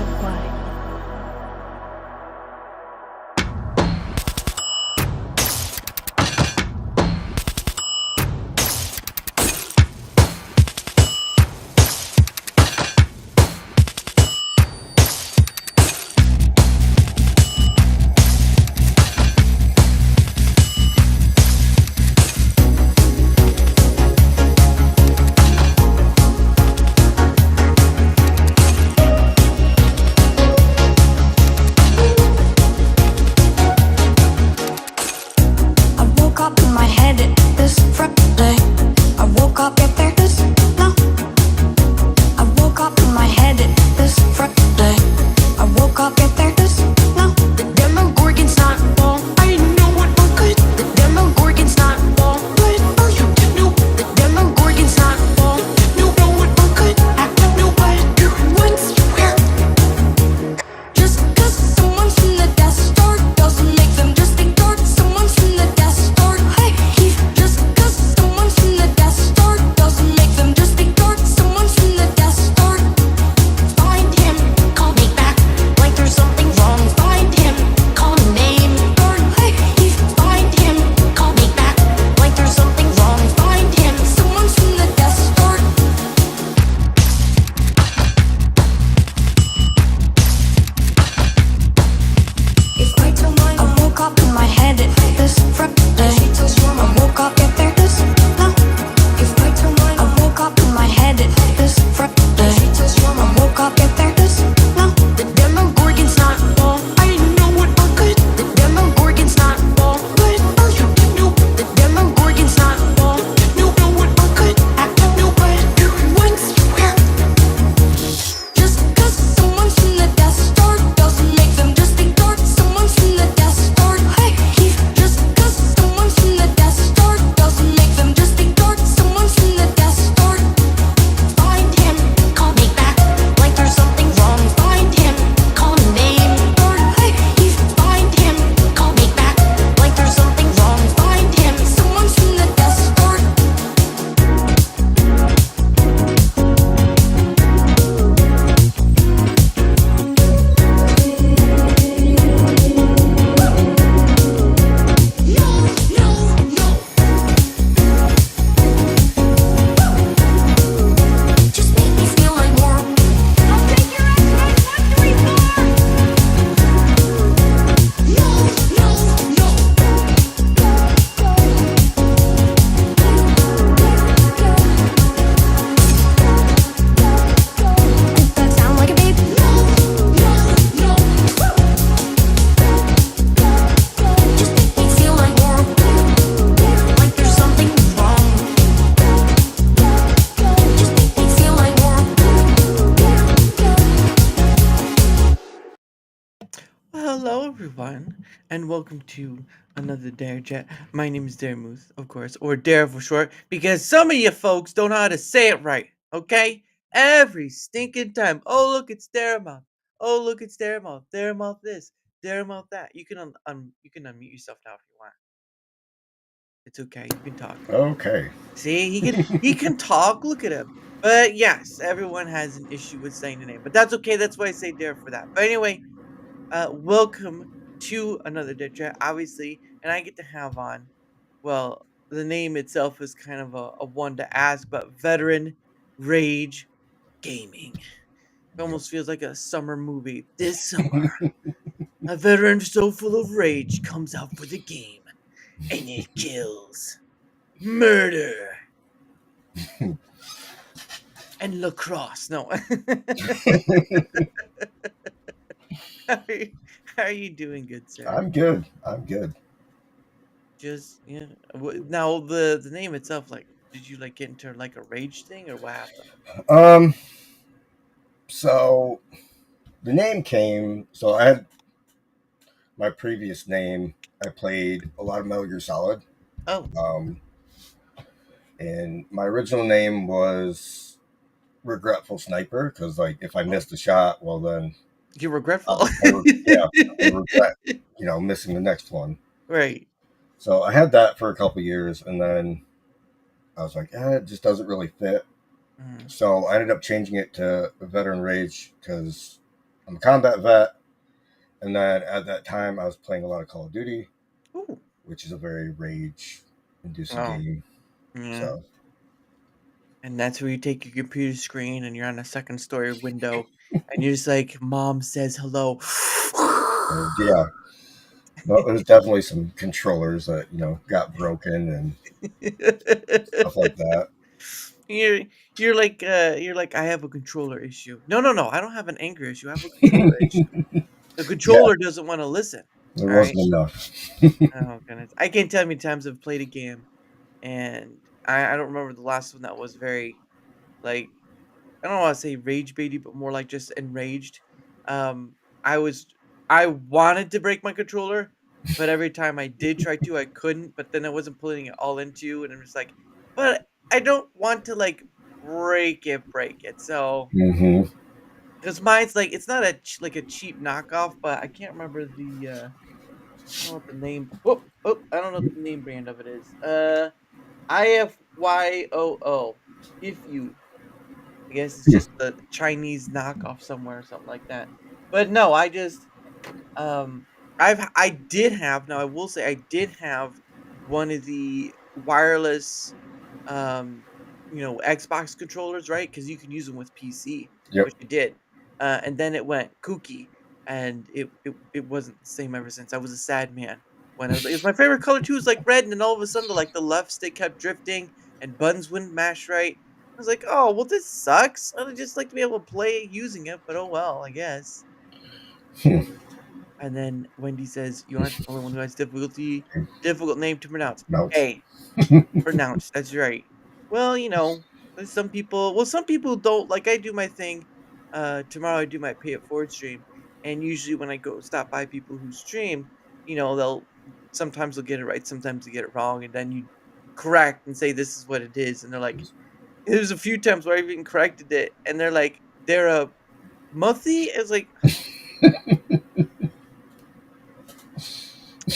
why. Hello, everyone, and welcome to another DaraChat. My name is Daramuth, of course, or Dara for short, because some of you folks don't know how to say it right, okay? Every stinking time. Oh, look, it's Daramouth. Oh, look, it's Daramouth. Daramouth this, Daramouth that. You can you can unmute yourself now if you want. It's okay. You can talk. Okay. See, he can talk. Look at him. But yes, everyone has an issue with saying the name, but that's okay. That's why I say Dara for that. But anyway. Welcome to another Dead Chat, obviously, and I get to have on, well, the name itself is kind of a one to ask, but Veteran Rage Gaming. It almost feels like a summer movie. This summer, a veteran so full of rage comes out for the game, and it kills, murder, and lacrosse. No. How are you doing, good sir? I'm good. I'm good. Just yeah. Now the name itself, like, did you like get into like a rage thing or what happened? Um, so the name came. So I had my previous name. I played a lot of Metal Gear Solid. Oh, Um, and my original name was Regretful Sniper because, like, if I missed a shot, well, then you're regretful. I would regret, missing the next one. Right. So I had that for a couple years, and then I was like, it just doesn't really fit. Mhm. So I ended up changing it to Veteran Rage because I'm a combat vet, and then at that time I was playing a lot of Call of Duty, Ooh. which is a very rage-inducing Oh, game. yeah. So And that's where you take your computer screen and you're on a second story window and you're just like, "Mom says hello." yeah, no, there's definitely some controllers that got broken and stuff like that. You're you're like, "I have a controller issue." "No, no, no, I don't have an anger issue, I have a controller issue." The Yeah, controller doesn't wanna listen, there alright? wasn't enough. Oh, goodness. I can't tell how many times I've played a game, and I don't remember the last one that was very, like, I don't wanna say rage baity, but more like just enraged. Um, I was I wanted to break my controller, but every time I did try to, I couldn't, but then I wasn't putting it all into, and I'm just like, "But I don't want to, like, break it." So, Hmm. because mine's like it's not a cheap knockoff, but I can't remember I don't know what the name I don't know what the name brand of it is. IFYOO. If you I guess it's just a Chinese knockoff somewhere or something like that. But no, I just um I did have now I will say I did have one of the wireless um Xbox controllers, right? Because you can use them with PC, Yep. which I did. And then it went kooky and it wasn't the same ever since. I was a sad man when I was like, it's my favorite color too is like red, and then all of a sudden the left stick kept drifting and buttons wouldn't mash right. I was like, oh well, this sucks. I'd just like to be able to play using it, but oh well, I guess. And then Wendy says, "You aren't the only one who has difficult name to pronounce." Mouse. Hey, pronounced, that's right. Well, there's some people don't like, I do my thing, tomorrow I do my pay it forward stream, and usually when I go stop by people who stream, they'll sometimes they'll get it right, sometimes they get it wrong, and then you correct and say, "This is what it is," and they're like there's a few times where I've even corrected it, and they're like, "They're a Muthie?" It's like,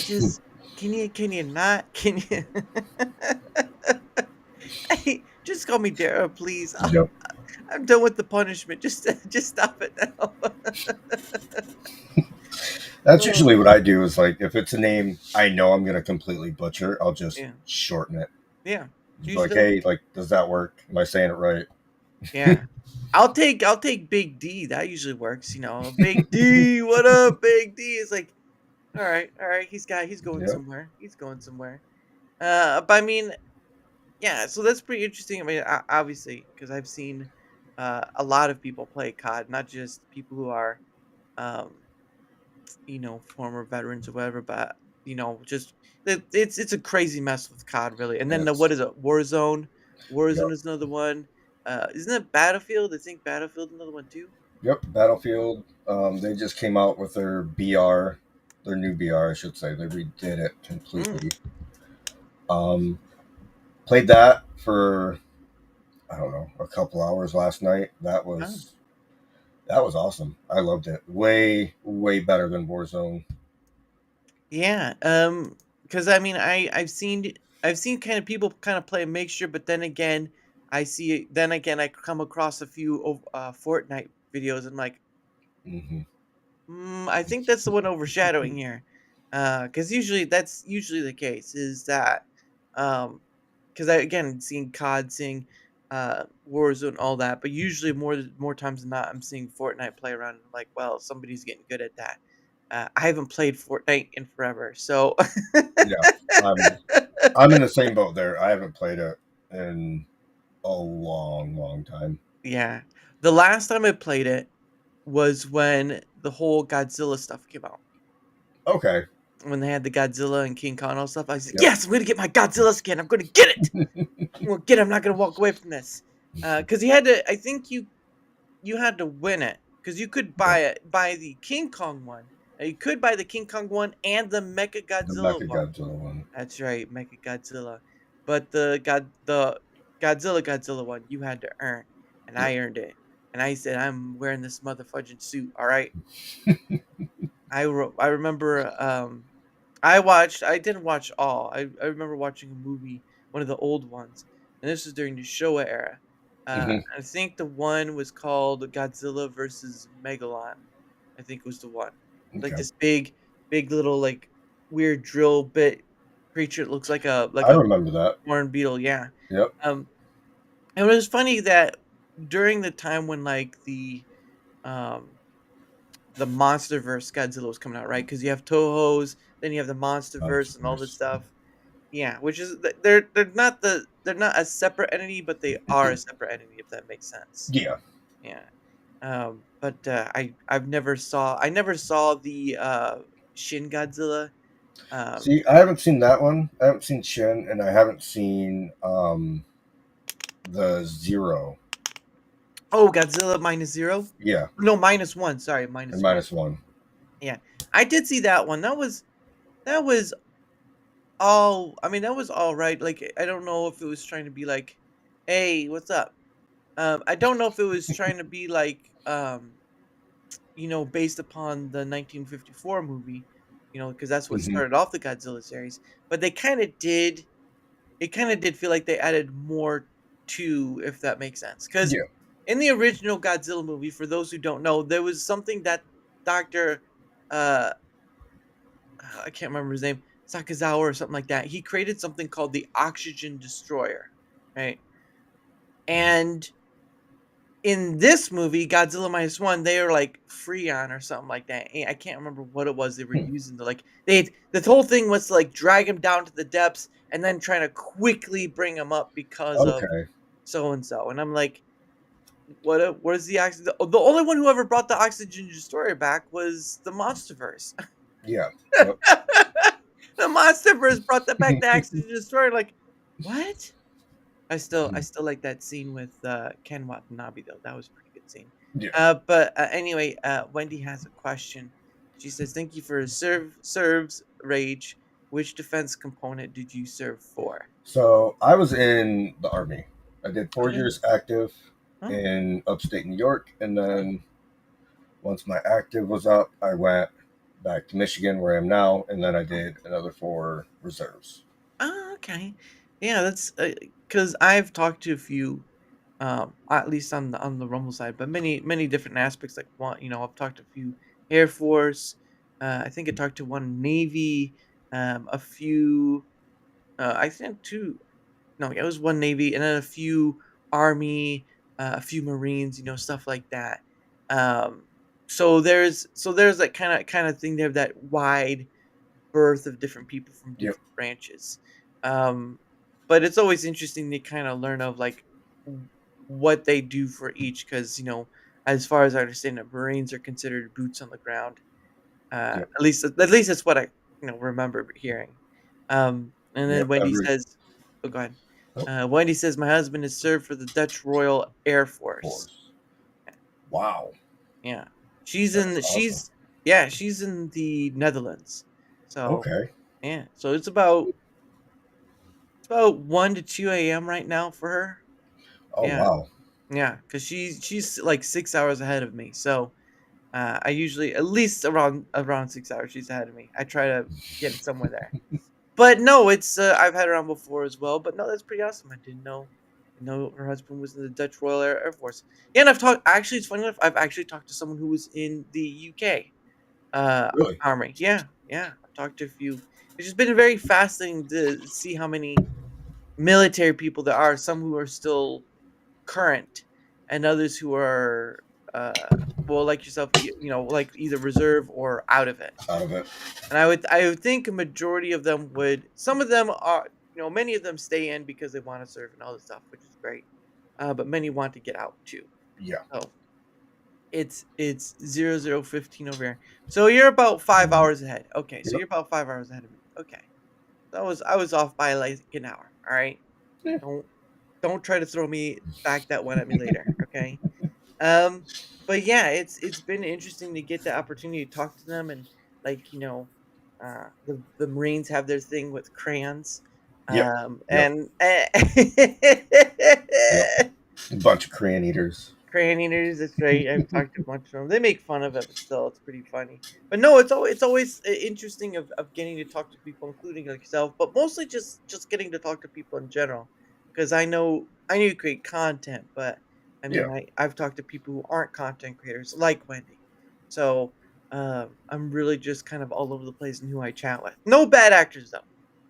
just can you not? Can you Hey, just call me Dara, please. Yep. I'm done with the punishment. Just stop it now. That's Oh, usually what I do. Is like if it's a name I know I'm gonna completely butcher, I'll just yeah, shorten it. yeah. Just be Choose like, the hey, like, does that work? Am I saying it right? yeah. I'll take Big D. That usually works. Big D. What up, Big D? Is like, all right. He's going Yep. somewhere. He's going somewhere. But I mean, yeah. So that's pretty interesting. I mean, obviously, because I've seen a lot of people play COD, not just people who are um former veterans or whatever, but just it's a crazy mess with COD really. And then what It's is it? Warzone. Warzone yep. is another one. Isn't it Battlefield? I think Battlefield's another one too. Yep. Battlefield. They just came out with their BR, their new BR, I should say. They redid it Mm. completely. Um, Played that for I don't know a couple hours last night. Oh. That was awesome. I loved it. Way better than Warzone. Yeah. Because I mean, I've seen kind of people kind of play a mixture, but then again, I come across a few Fortnite videos. And I'm like, Hmm. I think that's the one overshadowing here, because that's usually the case is that, because I again seeing COD, seeing Warzone, all that, but usually more times than not, I'm seeing Fortnite play around, and I'm like, well, somebody's getting good at that. I haven't played Fortnite in forever, so Yeah, I'm in the same boat there. I haven't played it in a long time. yeah. The last time I played it was when the whole Godzilla stuff came out. Okay. When they had the Godzilla and King Kong and all stuff, I was like, Yep. "Yes, I'm gonna get my Godzilla skin. I'm gonna get it. I'm gonna get it. I'm not gonna walk away from this." Because you had to. I think you had to win it because you could Yep. buy the King Kong one. You could buy the King Kong one and the Mecha The Godzilla Mecha one. Godzilla one. That's right, Mecha Godzilla. But the Godzilla one you had to earn, and Yep. I earned it. And I said, "I'm wearing this motherfudging suit. All right." I remember, I didn't watch all. I remember watching a movie, one of the old ones, and this was during the Showa era. Hmm. I think the one was called Godzilla versus Megalon. I think was the one. Like Okay. this big little like weird drill bit creature. It looks like I a remember that. horn beetle. Yeah. Yep. Um, and it was funny that during the time when like um the MonsterVerse Godzilla was coming out, right? Because you have Toho's, then you have the MonsterVerse and all this Monsterverse. stuff. Yeah, which is they're not a separate entity, but they are a separate entity if that makes sense. Yeah. Yeah. But I never saw the Shin Godzilla. Um See, I haven't seen that one. I haven't seen Shin, and I haven't seen the Zero. oh, Godzilla minus 0? Yeah, No, minus 1. Sorry, and minus 1. -1. Yeah. I did see that one. That was all I mean that was all right. Like I don't know if it was trying to be like, "Hey, what's up?" I don't know if it was trying to be like based upon the 1954 movie, because that's what Hmm. started off the Godzilla series. But it kind of did feel like they added more to, if that makes sense. Because Yeah. in the original Godzilla movie, for those who don't know, there was something that Doctor, uh, I can't remember his name, Sakazawa or something like that. He created something called the Oxygen Destroyer, right? And in this movie, Godzilla minus one, they are like Freon or something like that. I can't remember what it was they were Hmm. using to like the whole thing was to like drag him down to the depths and then trying to quickly bring him up because of Okay. so and so. And I'm like, what is the oxygen? The only one who ever brought the oxygen destroyer back was the Monsterverse. Yeah. Yep. The Monsterverse brought that back, the oxygen destroyer. Like, what? I Mhm. still like that scene with, Ken Watanabe, though, that was a pretty good scene. Yeah. Anyway, Wendy has a question. She says, "Thank you for serves rage. Which defense component did you serve for?" So I was in the army. I did 4 years Okay. active Oh, in upstate New York, and okay. then once my active was up, I went back to Michigan, where I am now, and then I Oh, did another 4 reserves. oh, okay. Yeah, that's, because I've talked to a few, at least on the Rumble side, but many different aspects, like, one I've talked to a few Air Force, I think I talked to one Navy, a few, I think 2. No, it was one Navy and then a few Army, a few Marines, stuff like that. Um, so there's that kinda thing there, that wide berth of different people from Yep. different branches. Um, but it's always interesting to kinda learn of, like, w what they do for each, because as far as I understand it, Marines are considered boots on the ground. Yep. At least that's what I, remember hearing. And then Yep. Wendy Every says, "Oh, go ahead." oh, Wendy says, "My husband has served for the Dutch Royal Air Force." force. Wow. Yeah, That's awesome. she's in the Netherlands. So Okay. yeah, so it's about 1 to 2 a.m. right now for her. Oh Yeah, wow. yeah, because she's like 6 hours ahead of me. So I usually at least around 6 hours she's ahead of me. I try to get it somewhere there. But no, it's, I've had her on before as well, but no, that's pretty awesome. I didn't know her husband was in the Dutch Royal Air Force. Yeah, and actually, it's funny enough, I've actually talked to someone who was in the UK, Really? Army. Yeah, yeah, I've talked to a few. It's just been very fascinating to see how many military people there are, some who are still current and others who are, uh, well, like yourself, like either reserve or out of it. Out of it. And I would think a majority of them would. Some of them are, many of them stay in because they want to serve and all this stuff, which is great. But many want to get out too. Yeah. So it's 00:15 over here. So you're about 5 hours ahead. Okay, so Yep. you're about 5 hours ahead of me. Okay, so I was off by like an hour. All right, Yeah. don't don't try to throw me back that one at me later. Okay. Um, but yeah, it's been interesting to get the opportunity to talk to them, and like, the Marines have their thing with crayons. Yep. Yep. And Yep. A bunch of crayon eaters. crayon eaters, that's right. I've talked to a bunch of them. They make fun of it, but still, it's pretty funny. But no, it's always interesting of getting to talk to people, including like yourself, but mostly just getting to talk to people in general. Because I know you create content, but I Yeah. mean, I've talked to people who aren't content creators, like Wendy. So I'm really just kind of all over the place in who I chat with. No bad actors though.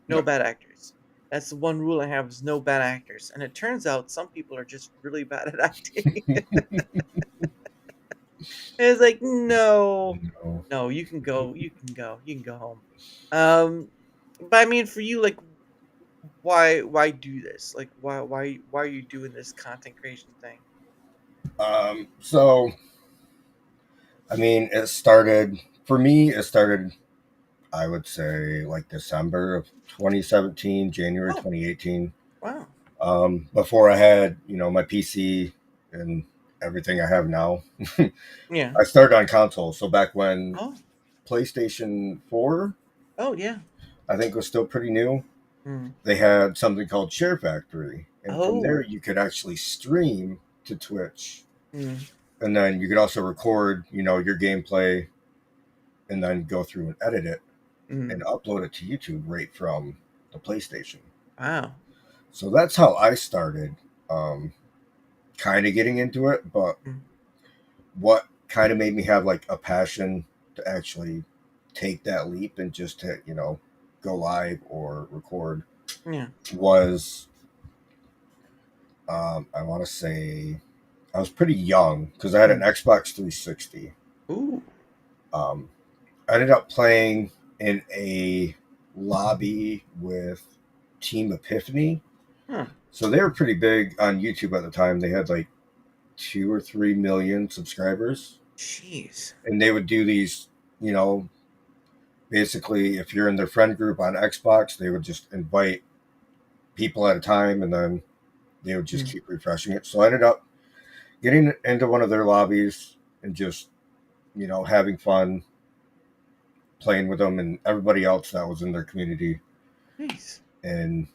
No No. bad actors. That's the one rule I have is no bad actors. And it turns out some people are just really bad at acting. And it's like, no, No. no, you can go, you can go home. Um, but I mean, for you, like, why do this? Like, why are you doing this content creation thing? So I mean, it started for me. It started, I would say, like December of 2017, January Oh, 2018. wow, Before I had, my PC and everything I have now. yeah, I started on console, so back when oh, PlayStation 4, oh, yeah, I think, was still pretty new. mm. They had something called Share Factory, and from there Oh, you could actually stream to Twitch, mm, and then you could also record, your gameplay, and then go through and edit it and mm. upload it to YouTube right from the PlayStation. Wow, So that's how I started, um, kind of getting into it. But mm, what kind of made me have like a passion to actually take that leap and just to, go live or record yeah, was, I want to say, I was pretty young because I had an mm. Xbox 360. Ooh, Um, I ended up playing in a lobby with Team Epiphany. huh, So they were pretty big on YouTube at the time. They had like 2 or 3 million subscribers. jeez, And they would do these, you know, basically, if you're in their friend group on Xbox, they would just invite people at a time and then they would just mm, keep refreshing it. So I ended up getting into one of their lobbies and just, having fun playing with them and everybody else that was in their community. nice, And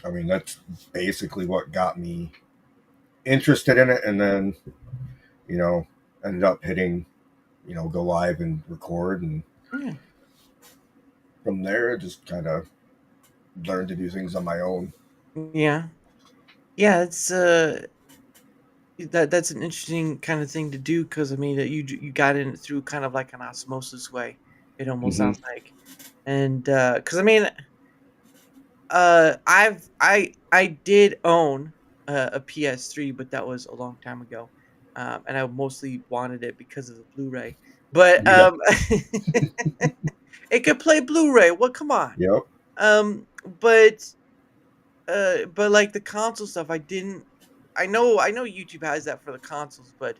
I mean, that's basically what got me interested in it. And then, you know, ended up hitting, go live and record. And yeah, from there, just kind of learned to do things on my own. yeah, yeah. It's that's an interesting kind of thing to do because I mean that you got in it through kind of like an osmosis way. It almost Hmm. sounds like, and because I mean, I did own a PS3, but that was a long time ago, and I mostly wanted it because of the Blu-ray. But Yeah. it could play Blu-ray. Well, come on. Yep. Um, but but, like, the console stuff, I know YouTube has that for the consoles, but,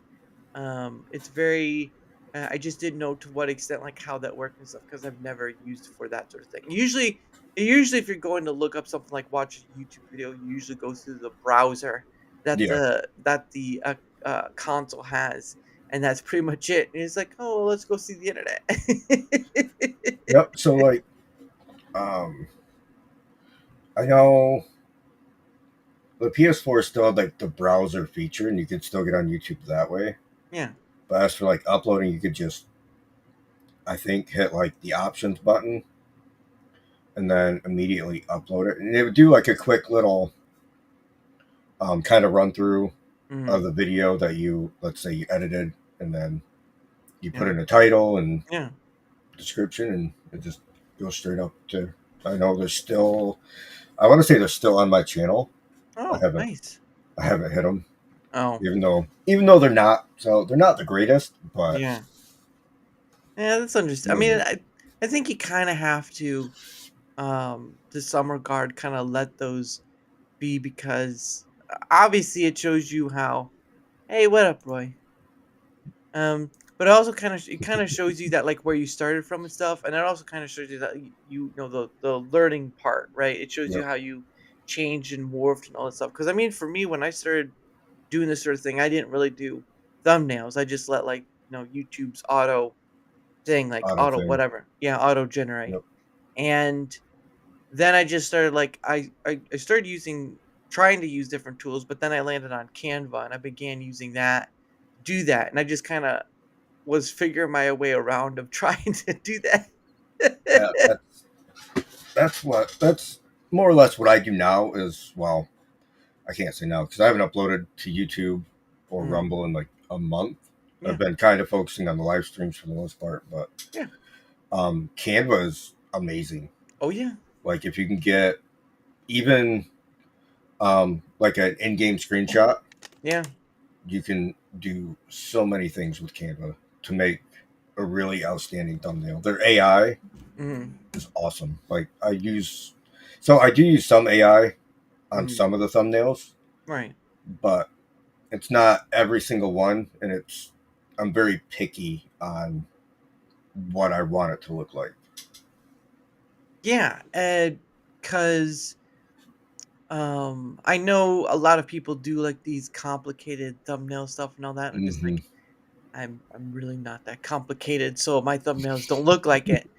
it's very I just didn't know to what extent, like, how that worked and stuff because 'cause I've never used it for that sort of thing. Usually, if you're going to look up something like watch a YouTube video, you usually go through the browser Yeah. that the, console has, and that's pretty much it, and it's like, "Oh, well, let's go see the internet." Yep. So, like, um, I know the PS4 still had like the browser feature and you could still get on YouTube that way. Yeah. But as for like uploading, you could just, I think, hit like the options button and then immediately upload it. And it would do like a quick little kind of run through of Mhm. the video that you, let's say, you edited, and then you put Yeah. in a title and Yeah. description, and it just goes straight up to. I know there's still. I want to say they're still on my channel. I Oh, haven't. nice. I haven't hit them, Oh, even though they're not. So they're not the greatest, but yeah. Yeah, that's understand I doing mean, it. I think you kinda have to some regard, kinda let those be because obviously it shows you how, "Hey, what up, Roy?" But it also kinda shows you that, like, where you started from and stuff, and it also kinda shows you that you know, the learning part, right? It shows you Yep. how you changed and morphed and all that stuff. Because I mean, for me, when I started doing this sort of thing, I didn't really do thumbnails. I just let, like, YouTube's auto thing, like, Auto auto thing. whatever. Yeah, auto generate. Yep. And then I just started, like I started trying to use different tools, but then I landed on Canva, and I began using that to do that, and I just kinda was figuring my way around of trying to do Yeah. that. That's more or less what I do now. Is well, I can't say now because I haven't uploaded to YouTube or Mm, Rumble in like a month. Yeah. I've been kind of focusing on the live streams for the most part, but Yeah. Canva is amazing. Oh yeah. Like if you can get even like an in-game screenshot, Yeah. you can do so many things with Canva to make a really outstanding thumbnail. Their AI Mm-hmm. is awesome. Like I do use some AI on Mm-hmm. some of the thumbnails, Right. but it's not every single one, and I'm very picky on what I want it to look like. Yeah, cause I know a lot of people do like these complicated thumbnail stuff and all that. And I'm just Hmm. like, I'm really not that complicated, so my thumbnails don't look like it.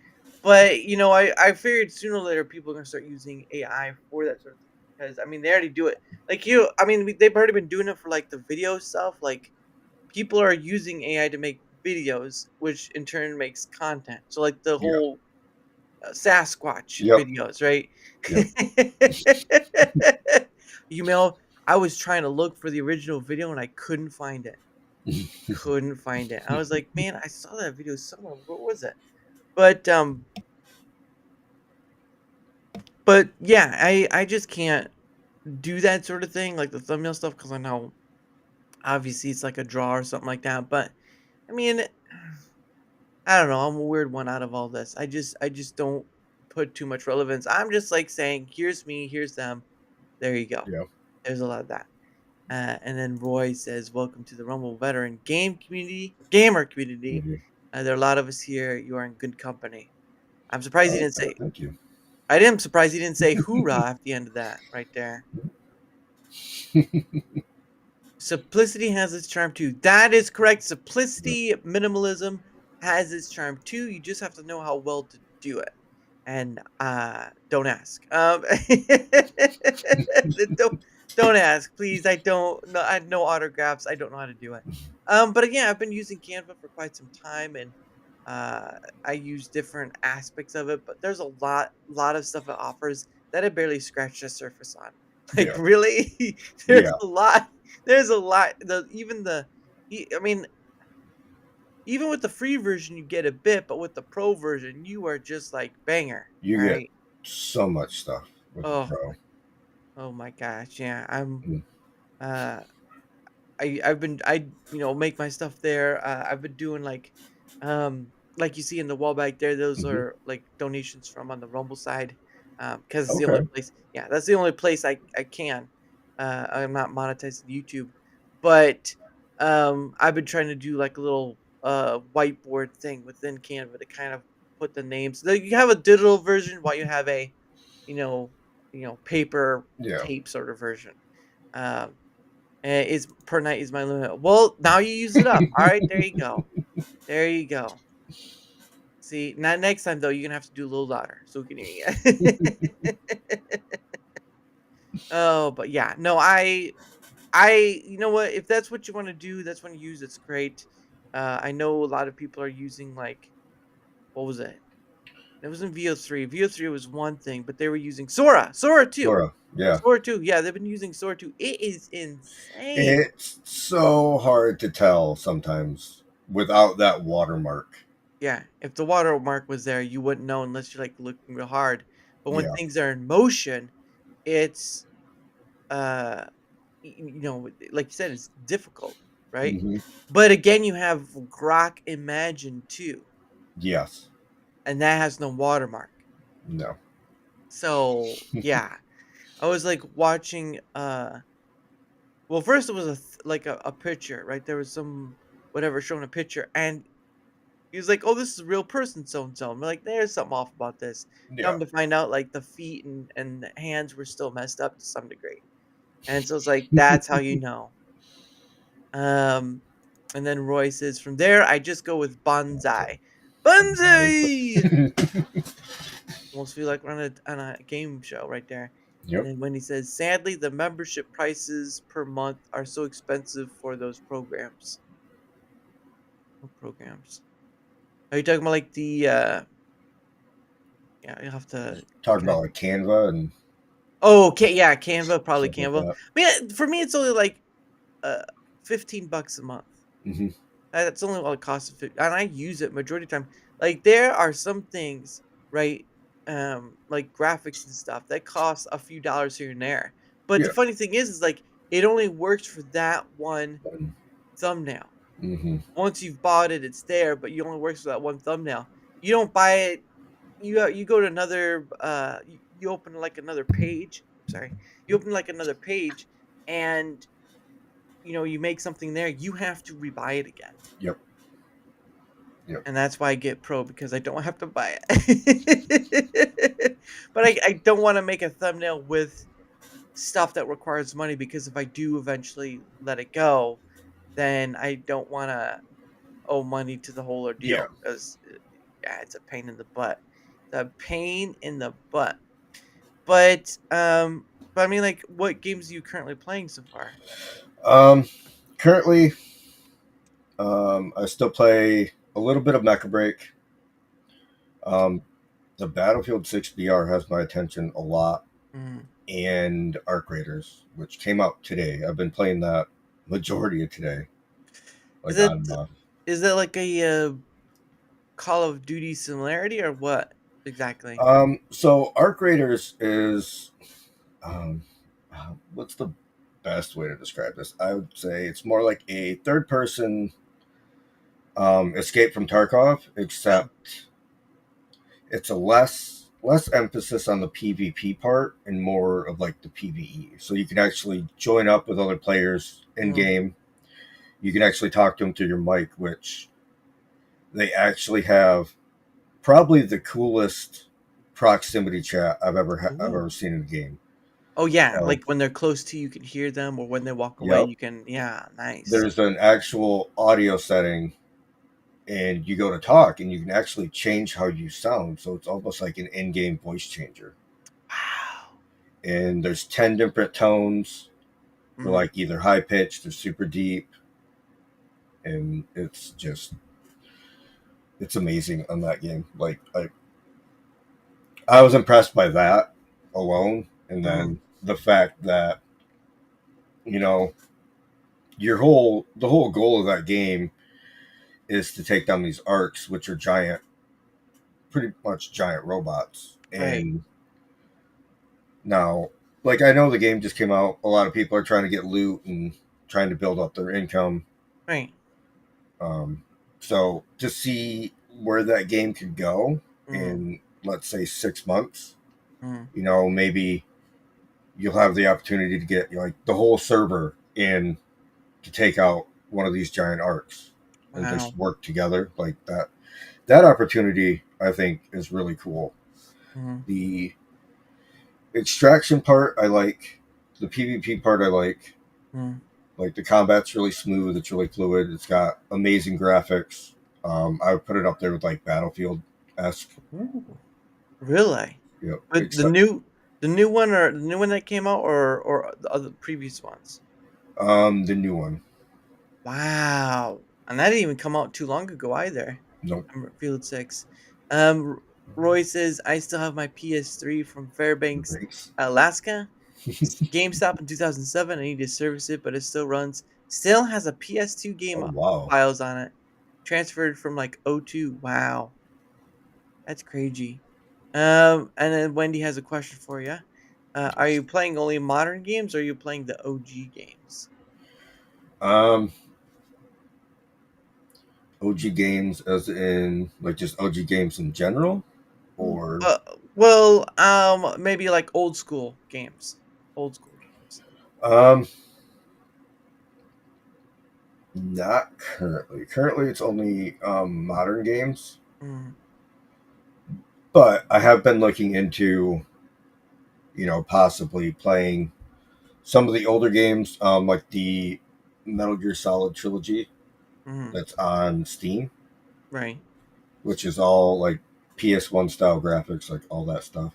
But I figured sooner or later people are gonna start using AI for that sort of thing because I mean they already do it. Like I mean they've already been doing it for like the video stuff. Like people are using AI to make videos, which in turn makes content. So like the Yeah. whole Sasquatch Yep. videos, right? Yep. You know, I was trying to look for the original video and I couldn't find it. Couldn't find it. I was like, "Man, I saw that video somewhere. What was it?" But yeah, I just can't do that sort of thing, like the thumbnail stuff, because I know obviously it's like a draw or something like that. But I mean, I don't know. I'm a weird one out of all this. I just don't put too much relevance. I'm just like saying, "Here's me, here's them." There you go. Yeah. There's a lot of that. And then Roy says, "Welcome to the Rumble Veteran Gamer community. Mhm. There are a lot of us here. You are in good company." I'm surprised he Oh, didn't say. thank you. I am surprised he didn't say "hoorah" at the end of that right there. Simplicity has its charm too. That is correct. Yep. Simplicity, minimalism has its charm too. You just have to know how well to do it. And don't ask. Don't don't ask, please. I don't no I had no autographs. I don't know how to do it. But again, I've been using Canva for quite some time and I use different aspects of it, but there's a lot of stuff it offers that I barely scratched the surface on. Like Yeah. really, there's Yeah. a lot. There's a lot. I mean, even with the free version, you get a bit, but with the pro version, you are just like banger. You All get right. so much stuff with the Oh, pro. oh my gosh. Yeah. I'm, Mm. uh, make my stuff there. I've been doing like you see in the wall back there, those Hmm. are like donations from on the Rumble side. Because it's the only Okay. place, yeah, that's the only place I can. I'm not monetizing YouTube, but I've been trying to do like a little whiteboard thing within Canva to kind of put the names. Like you have a digital version while you have a, you know, paper Yeah. tape sort of version. Um, is per night is my limit. Well, now you use it up. All right, there you go. There you go. See, not next time though. You're gonna have to do a little louder so we can hear you. Oh, but yeah, no, you know what? If that's what you want to do, that's when you use. It's great. I know a lot of people are using like what was it? It wasn't VO3. VO3 was one thing, but they were using Sora. Sora 2. Sora. Yeah. Sora 2. Yeah, they've been using Sora 2. It is insane. It's so hard to tell sometimes without that watermark. Yeah, if the watermark was there, you wouldn't know unless you're, like, looking real hard. But when Yeah. things are in motion, it's, like you said, it's difficult, right? Hmm. But again, you have Grok Imagine too, Yes. and that has no watermark. No. So, yeah. I was, like, watching, well, first it was like a picture, right? There was some whatever showing a picture, and he was like, "Oh, this is a real person, so and so." I'm like, "There's something off about this." Yeah. Come to find out, like the feet and the hands were still messed up to some degree, and so it's like that's how you know. Um, and then Roy says, "From there, I just go with bonsai, bonsai." Almost feel like we're on a game show right there. And Yep. then when he says, "Sadly, the membership prices per month are so expensive for those programs." What programs? Are you talking about like the yeah, you have to Talking kind of about like Canva and oh, okay, yeah, Canva, probably stuff like Canva. that. I mean, for me, it's only like uh, $15 a month. Hmm. That's only what it costs, and I use it majority of the time. Like, there are some things, right, like graphics and stuff that cost a few dollars here and there. But the Yeah. funny thing is like it only works for that one thumbnail. Mm-hmm. Once you've bought it, it's there, but you only works for that one thumbnail. You don't buy it. You go to another. You open like another page. Sorry, you open like another page, and you make something there. You have to rebuy it again. Yep. Yep. And that's why I get Pro because I don't have to buy it. But I don't wanna make a thumbnail with stuff that requires money because if I do eventually let it go, then I don't wanna owe money to the whole Yeah. ordeal 'cause, yeah, it's a pain in the butt. It's a pain in the butt. But, I mean, like, what games are you currently playing so far? Um, Currently, I still play a little bit of Mecha Break. Um, the Battlefield 6 VR has my attention a lot, Mm. and Arc Raiders, which came out today. I've been playing that majority of today, Is like it on and off. is it like a, Call of Duty similarity or what exactly? So Arc Raiders is, um, what's the best way to describe this? I would say it's more like a third person Escape from Tarkov, Oh. except it's a less emphasis on the PvP part and more of like the PvE. So you can actually join up with other players in Mhm. game. You can actually talk to them through your mic, which they actually have probably the coolest proximity chat I've ever Ooh. seen in a game. Oh, yeah, So, like, when they're close to you, you can hear them, or when they walk away, yep, you can yeah, nice. there's an actual audio setting, and you go to talk, and you can actually change how you sound. So it's almost like an in-game voice changer. Wow. And there's 10 different tones. They're Mm, like either high pitched or super deep, and it's amazing on that game. Like I was impressed by that alone, and mhm, then the fact that you know the whole goal of that game is to take down these arcs, which are giant, pretty much giant robots. right, And now, like I know the game just came out, a lot of people are trying to get loot and trying to build up their income. right, Um, so to see where that game could go mhm, in, let's say, 6 months, mhm, maybe you'll have the opportunity to get like the whole server in to take out one of these giant arcs and wow, just work together like that. That opportunity, I think, is really cool. mhm, The extraction part, I like. The PvP part, I like. mhm. Like the combat's really smooth. It's really fluid. It's got amazing graphics. I would put it up there with like Battlefield esque. Ooh, really? Yep. But Except the new one that came out or the other previous ones? the new one. Wow, and that didn't even come out too long ago either. Nope. Field 6. R Roy says, "I still have my PS3 from Fairbanks, Thanks. Alaska. GameStop in 2007. I need to service it, but it still runs. Still has a PS2 game Oh wow. files on it. Transferred from like '02. Wow, that's crazy." And then Wendy has a question for you. Are you playing only modern games or are you playing the OG games? Um, OG games, as in like just OG games in general, or Well, maybe like old school games. Old school games. um, not currently. Currently, it's only modern games, Mm, but I have been looking into possibly playing some of the older games, like the Metal Gear Solid trilogy mm, that's on Steam, right. which is all like PS1 style graphics, like all that stuff.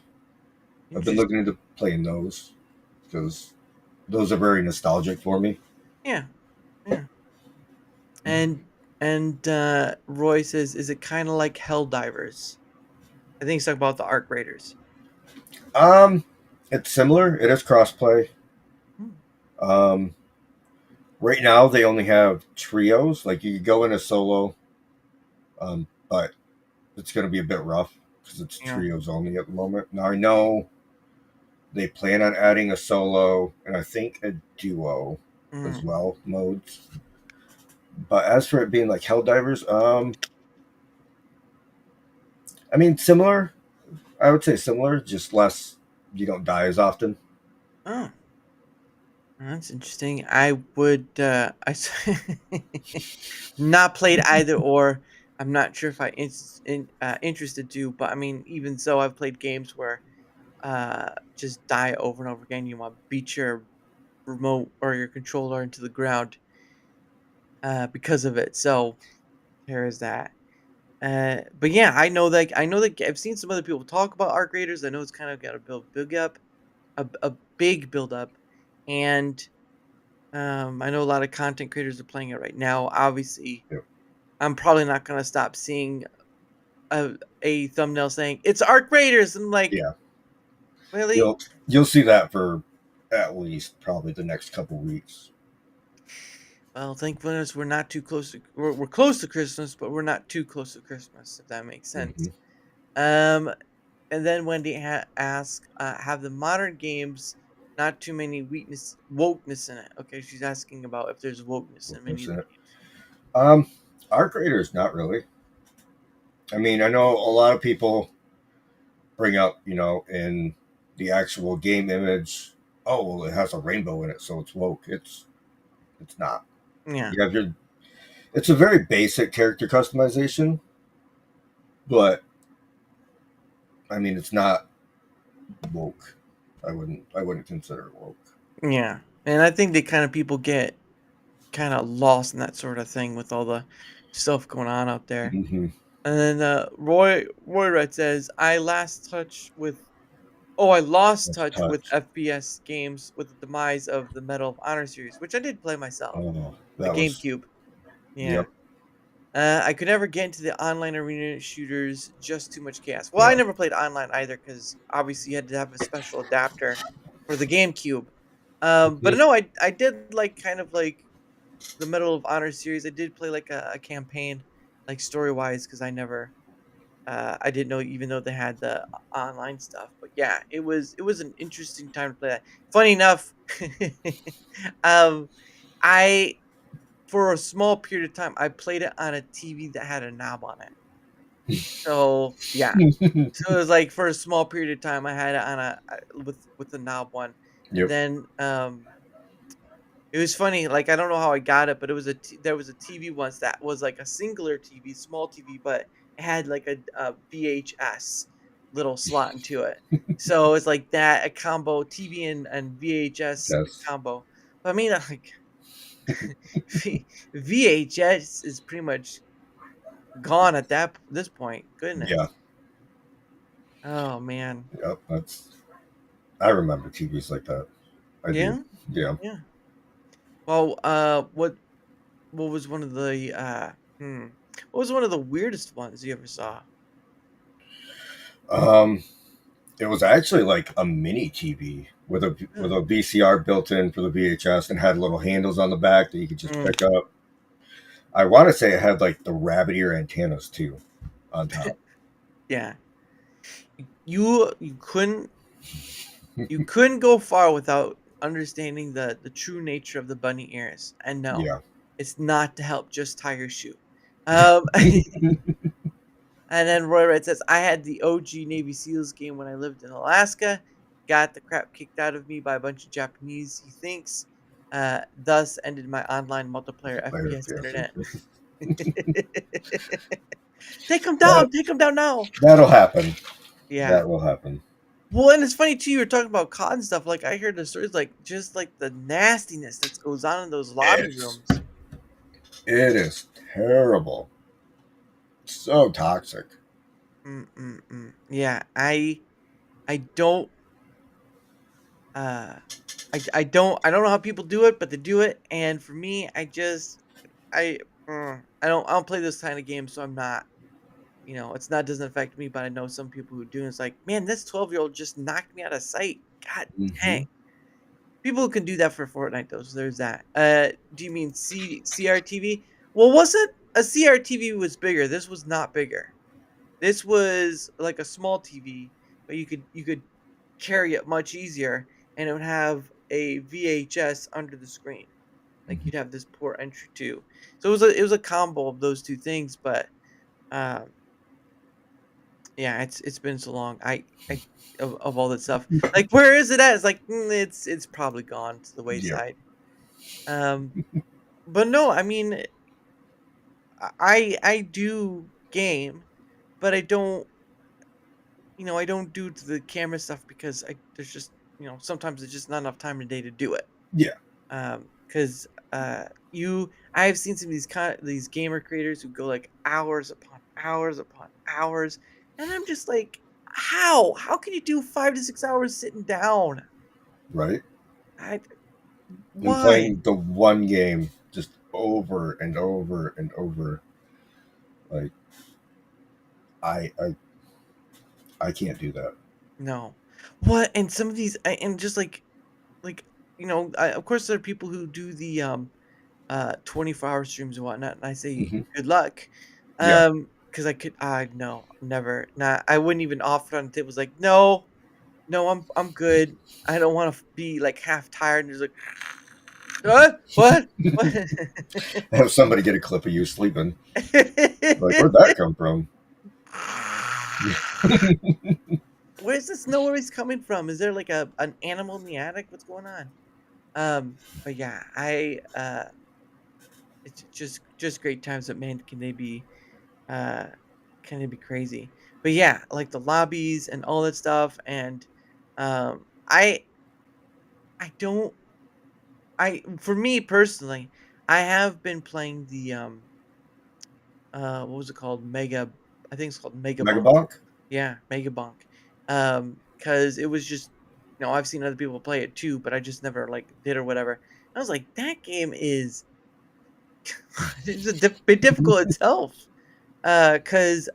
I've been looking Interesting. into playing those because those are very nostalgic for me. Yeah. Yeah. And Roy says, "Is it kind of like Helldivers?" I think he's talking about the Arc Raiders. Um, it's similar. It is crossplay. Mm, Um, Right now, they only have trios. Like you could go in a solo, but it's going to be a bit rough because it's Yeah. trios only at the moment. Now I know they plan on adding a solo and I think a duo as Mm. well modes. But as for it being like Helldivers, I mean similar. I would say similar, just less. You don't die as often. Oh, that's interesting. I would, not played either or. I'm not sure if interested to, but I mean, even so, I've played games where just die over and over again. You want to beat your remote or your controller into the ground because of it. So there is that. But yeah, I know that I've seen some other people talk about arc raiders. I know it's kind of got a big up, a big build up, and I know a lot of content creators are playing it right now. Obviously, Yep. I'm probably not gonna stop seeing a thumbnail saying it's arc raiders. I'm like, Yeah, really? you'll see that for at least probably the next couple weeks. Well, thank goodness we're not too close to we're close to Christmas, but we're not too close to Christmas, if that makes sense. Hmm. Um, and then Wendy asked, have the modern games not too many wokeness in it? Okay, she's asking about if there's wokeness in many of the games. Um, Arc Raiders, not really. I mean, I know a lot of people bring up, in the actual game image, oh well, it has a rainbow in it, so it's woke. It's not. Yeah, You have your. It's a very basic character customization, but I mean, it's not woke. I wouldn't consider it woke. yeah, and I think they kind of people get kind of lost in that sort of thing with all the stuff going on out there. Hmm. And then Roy Red says, I lost That's touch with touch. FPS games with the demise of the Medal of Honor series, which I did play myself. Oh, The that was. GameCube. Yeah. Yep. I could never get into the online arena shooters, just too much chaos. Well, I Yeah. never played online either because obviously you had to have a special adapter for the GameCube. But Mhm. no, I did like kind of like the Medal of Honor series. I did play like a campaign, like story wise, because I didn't know even though they had the online stuff. But yeah, it was an interesting time to play that. Funny enough, um, I for a small period of time I played it on a TV that had a knob on it. So yeah, so it was like for a small period of time I had it on with the knob one, and Yep. then it was funny, like, I don't know how I got it, but there was a TV once that was like a singular TV, small TV, but it had like a VHS little slot into it. So it's like that, a combo TV and VHS Yes. combo. But I mean, like, VHS is pretty much gone at this point. Yeah. Goodness. Oh man. Yep. That's. I remember TVs like that. I do. Yeah. Yeah. Yeah. Well, what was one of the what was one of the weirdest ones you ever saw? Um, it was actually like a mini TV with Huh. a VCR built in for the VHS and had little handles on the back that you could just Mm. pick up. I want to say it had like the rabbit ear antennas too on top. Yeah. You you couldn't go far without understanding the true nature of the bunny ears. And no, Yeah. it's not to help just tie your shoe. And then Roy Red says, I had the OG Navy SEALs game when I lived in Alaska. Got the crap kicked out of me by a bunch of Japanese, he thinks. Thus ended my online multiplayer Later, FPS yes. internet. That Take him down now. that'll happen. Yeah. That will happen. Well, and it's funny too. You were talking about COD and stuff. Like I heard the stories, like just like the nastiness that goes on in those lobby It's rooms. it is terrible. So toxic. Yeah, I don't uh I don't know how people do it, but they do it. And for me, I I don't play this kind of game, so I'm not. It's not doesn't affect me, but I know some people who do. And it's like, man, this 12-year-old just knocked me out of sight. God Hmm. dang. People can do that for Fortnite though, so there's that. Do you mean CRTV? Well, wasn't a CRTV was bigger. This was not bigger. This was like a small TV, but you could carry it much easier, and it would have a VHS under the screen. Like Mhm. you'd have this port entry too. So it was a combo of those two things, but um yeah, it's been so long. I of all that stuff. Like where is it at? It's like it's probably gone to the Yep. wayside. Um but no, I mean I do game, but I don't do the camera stuff because there's just, sometimes there's just not enough time in the day to do it. Yeah. Because I've seen some of these gamer creators who go like hours upon hours upon hours, and I'm just like, how can you do 5 to 6 hours sitting down? Right. I And Why? playing the one game just over and over and over. Like I I I can't do that. No. What? And some of these, and just like of course there are people who do the 24-hour streams and whatnot, and I say Hmm. good luck. Yeah. Because I no, never. Not I wouldn't even offer it on the table. It's like, no, no, I'm good. I don't want to be like half tired and just like, what? What? Have somebody get a clip of you sleeping. Like, where'd that come from? Where's the snow always coming from? Is there like an animal in the attic? What's going on? But yeah, it's just great times, but man, uh can they be crazy. But yeah, like the lobbies and all that stuff, and um I I don't I for me personally, I have been playing the what was it called? I think it's called Mega Bonk. Megabonk? Yeah, Mega Bonk. Cuz it was just, I've seen other people play it too, but I just never like did or whatever. I was like, that game is it's a bit difficult itself. Cause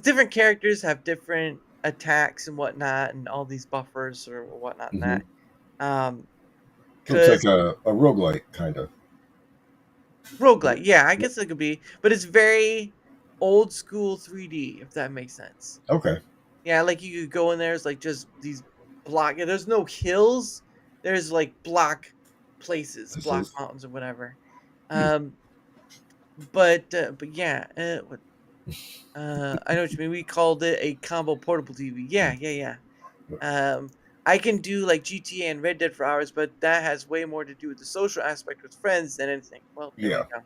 different characters have different attacks and whatnot, and all these buffers or whatnot and Hmm. that. Um, So it's like cause a roguelike kind of. roguelike, yeah, I guess it could be, but it's very old school 3D, if that makes sense. Okay. Yeah, like you could go in there, it's like just these block. Yeah, there's no hills. There's like block places, This block is. mountains or whatever. Hmm. Um, but yeah, I know what you mean. We called it a combo portable TV. Yeah, yeah, yeah. Um, I can do like GTA and Red Dead for hours, but that has way more to do with the social aspect with friends than anything. Well, there you Yeah. go.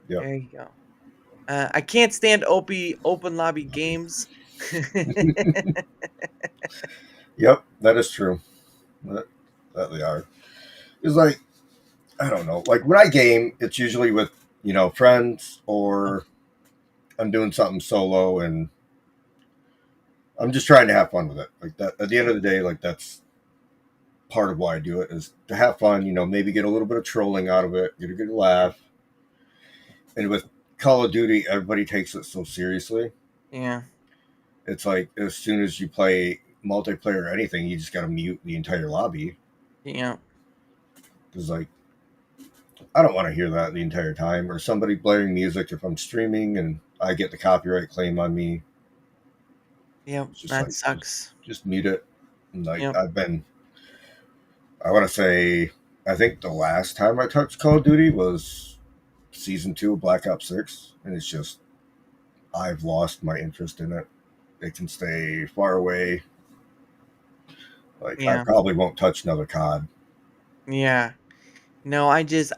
Yep. There you go. I can't stand open lobby games. Yep. That is true. That, that they are. It's like, I don't know. Like when I game, it's usually with, friends, Oh, or I'm doing something solo and I'm just trying to have fun with it. Like that at the end yeah, of the day, like that's part of why I do it, is to have fun, maybe get a little bit of trolling out of it, get a good laugh. And with Call of Duty, everybody takes it so seriously. yeah, It's like as soon as you play multiplayer or anything, you just got to mute the entire lobby. yeah, Because like I don't want to hear that the entire time, or somebody blaring music if I'm streaming and I get the copyright claim on me. yeah. It's just That like sucks. just mute it. And like Yep. I want to say, I think the last time I touched Call of Duty was season 2 of Black Ops 6, and it's just I've lost my interest in it. It can stay far away. Like I Yeah, probably won't touch another COD. yeah. No, I've just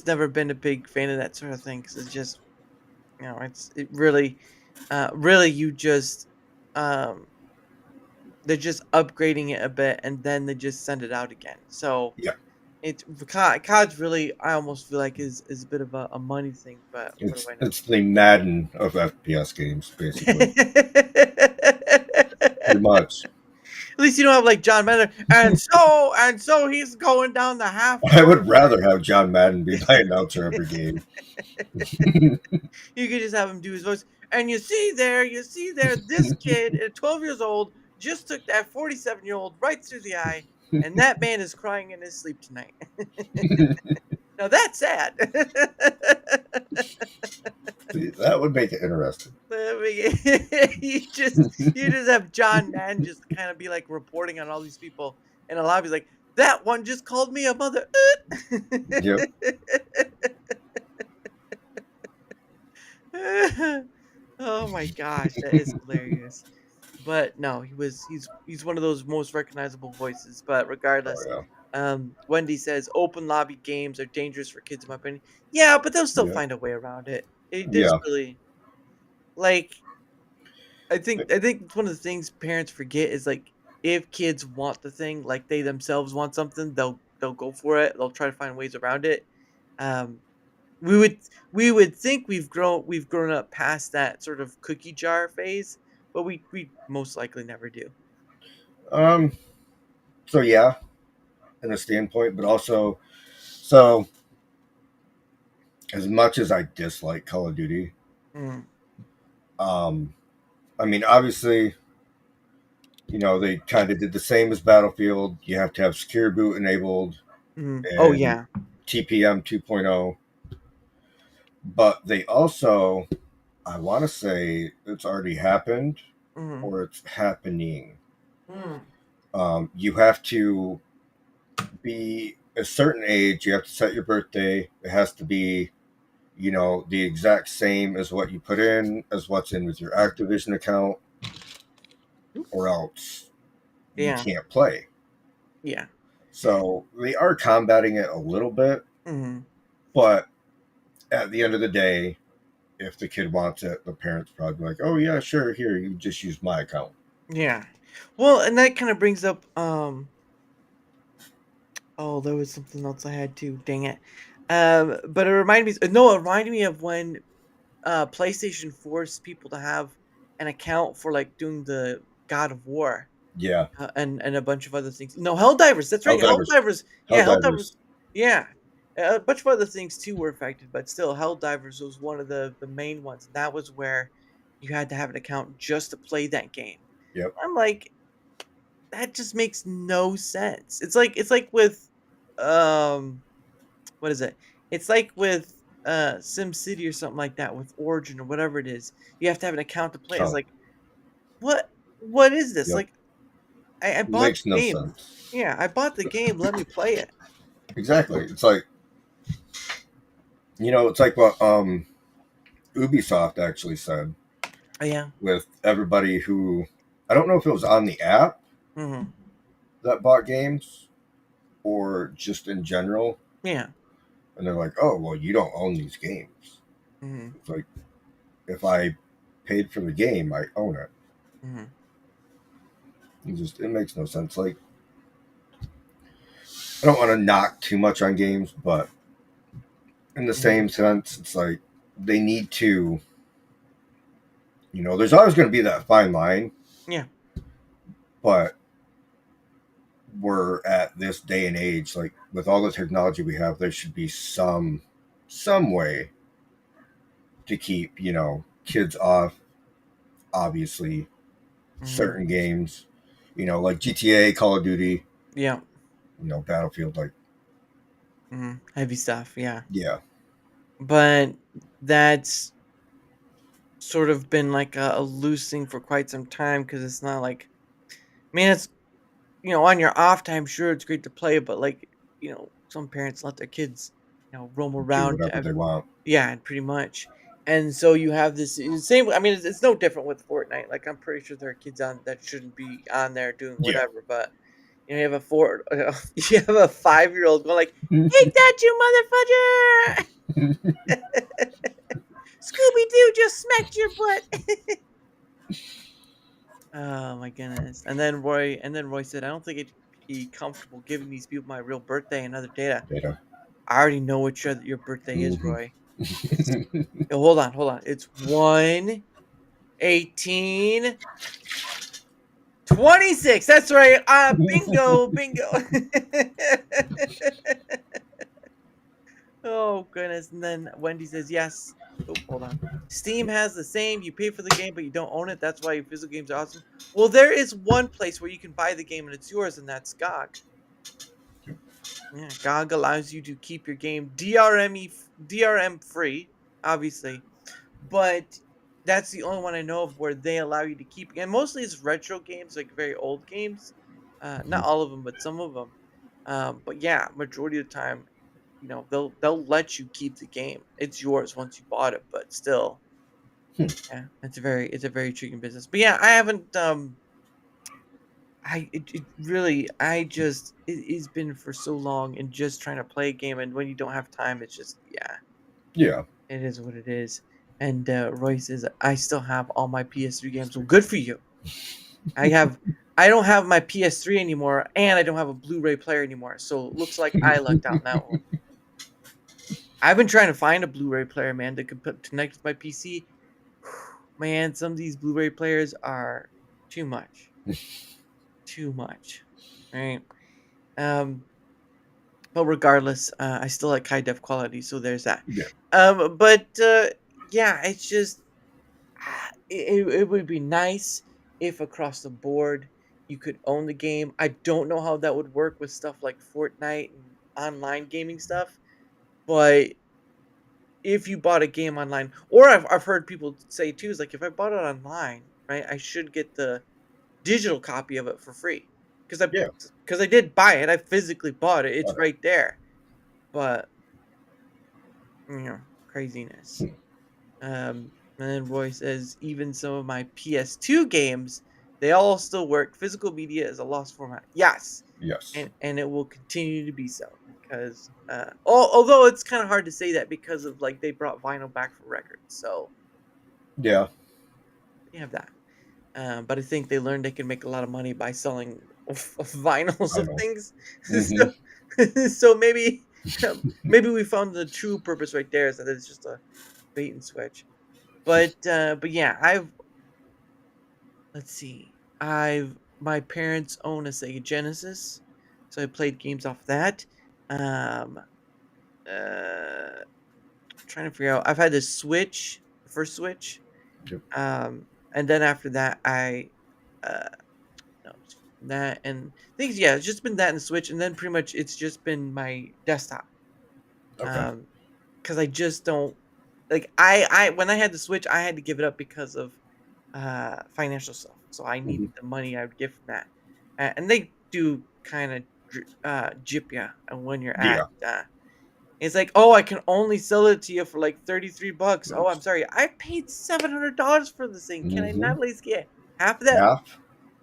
never been a big fan of that sort of thing because it's just, it really, really you just, um, they're just upgrading it a bit and then they just send it out again. So Yeah, it's COD's really, I almost feel like is a bit of a money thing, but what do it's I know? it's the Madden of FPS games, basically. Pretty much. At least you don't have like John Madden, and so he's going down the half I court would line. rather have John Madden be my announcer every game. You could just have him do his voice. And you see there, this kid at 12 years old just took that 47-year-old right through the eye. and that man is crying in his sleep tonight. Now that's sad. See, that would make it interesting. You just have John Madden just kind of be like reporting on all these people in a lobby, like that one just called me a mother. Yep. Oh my gosh, that is hilarious. But no, he's one of those most recognizable voices. But Oh regardless, yeah. Wendy says open lobby games are dangerous for kids, in my opinion. Yeah, but they'll still Yeah. find a way around it. There's Yeah. really like I think it's one of the things parents forget is like if kids want the thing, like they themselves want something, they'll go for it. They'll try to find ways around it. Um, we would we would think we've grown up past that sort of cookie jar phase, but we most likely never do. Um. So yeah, in a standpoint, but also, so as much as I dislike Call of Duty, Mm, um, I mean, obviously, they kind of did the same as Battlefield. You have to have secure boot enabled Oh and yeah. TPM 2.0, but they also, I want to say, it's already happened Mm, or it's happening. mm, You have to be a certain age. You have to set your birthday. It has to be, the exact same as what you put in, as what's in with your Activision account, or else you yeah. can't play. Yeah. So they are combating it a little bit, Mm, but at the end of the day, if the kid wants it, the parents probably like, oh yeah, sure, here, you just use my account. yeah. Well, and that kind of brings up oh, there was something else I had too. Dang it. But it reminded me. No, it reminded me of when PlayStation forced people to have an account for like doing the God of War Yeah, and a bunch of other things. No, Helldivers. That's right. Helldivers, Helldivers. Yeah, Helldivers. Helldivers. Yeah, a bunch of other things too were affected, but still, Helldivers was one of the main ones. And that was where you had to have an account just to play that game. Yep. I'm like, that just makes no sense. It's like with um what is it? It's like with Sim City or something like that with Origin or whatever it is. You have to have an account to play. It's Oh, like what is this? yep. Like I bought Makes the no game. sense. Yeah, I bought the game. Let me play it. Exactly. It's like, it's like what Ubisoft actually said Oh, yeah. with everybody who, I don't know if it was on the app Mhm. that bought games or just in general. Yeah. And they're like, oh, well, you don't own these games. Mhm. It's like, if I paid for the game, I own it. Mhm. It makes no sense. Like, I don't want to knock too much on games, but in the Mhm. same sense, it's like they need to, there's always going to be that fine line, Yeah. but we're at this day and age, like with all the technology we have, there should be some way to keep, kids off, obviously, Mhm. certain games, like GTA, Call of Duty, Yeah. Battlefield, like, Mhm. Heavy stuff, yeah. yeah, But that's sort of been like a loose thing for quite some time because it's not like I mean, it's on your off time, sure, it's great to play, but like, some parents let their kids, roam do around to whatever they want. yeah, pretty much. And so you have this same. I mean, it's no different with Fortnite. Like, I'm pretty sure there are kids on that shouldn't be on there doing Yeah. whatever. But you have you have a 5-year-old going like, "Take that, you motherfucker! Scooby Doo just smacked your butt." Oh my goodness. And then Roy said, I don't think it'd be comfortable giving these people my real birthday and other data. Data. I already know what your birthday is, Hmm. Roy. It's hold on. It's 1/18/26. That's right. Bingo, bingo. Oh goodness. And then Wendy says, yes. Oh, hold on. Steam has the same. You pay for the game, but you don't own it. That's why physical games are awesome. Well, there is one place where you can buy the game and it's yours, and that's GOG. Yeah, GOG allows you to keep your game DRM free, obviously, but that's the only one I know of where they allow you to keep. And mostly it's retro games, like very old games. Not Mhm. all of them, but some of them. But yeah, majority of the time, they'll let you keep the game. It's yours once you bought it, but still, Hmm. yeah, it's a very intriguing business. But yeah, I haven't it really I just it's been for so long and just trying to play a game, and when you don't have time, it's just yeah, Yeah. it is what it is. And Roy says I still have all my PS3 games. Well, good for you. I have I don't have my PS3 anymore, and I don't have a Blu-ray player anymore. So it looks like I lucked out in that one. I've been trying to find a Blu-ray player, man, that could connect with my PC. Man, some of these Blu-ray players are too much, too much, right? Um, but regardless, I still like high def quality, so there's that. Yeah. But yeah, it's just it would be nice if across the board you could own the game. I don't know how that would work with stuff like Fortnite and online gaming stuff, but if you bought a game online, or I've heard people say too, is like if I bought it online, right, I should get the digital copy of it for free because I Yeah. because I did buy it. I physically bought it. It's Okay. right there, but craziness. Hmm. And then Roy says even some of my PS2 games, they all still work. Physical media is a lost format. Yes, Yes. and it will continue to be so because although it's kind of hard to say that because of like they brought vinyl back for records, so Yeah. you have that. But I think they learned they can make a lot of money by selling vinyls I of know. things. Hmm. So, so maybe we found the true purpose right there is that it's just a bait and switch. But yeah, let's see. I've my parents own a Sega Genesis, so I played games off that. Um, uh, trying to figure out. I've had the Switch, the first Switch, Yep. and then after that, uh, no, that and things. Yeah, it's just been that and the Switch, and then pretty much it's just been my desktop. Okay. Um, because I just don't like. I when I had the Switch, I had to give it up because of financial stuff. So I Hmm. needed the money I would get from that. And they do kind of jip you when you're at Yeah. it's like, "Oh, I can only sell it to you for like 33 bucks." Oh, I'm Yes. sorry. I paid $700 for this thing. Can I not Hmm. at least get half of that? Half.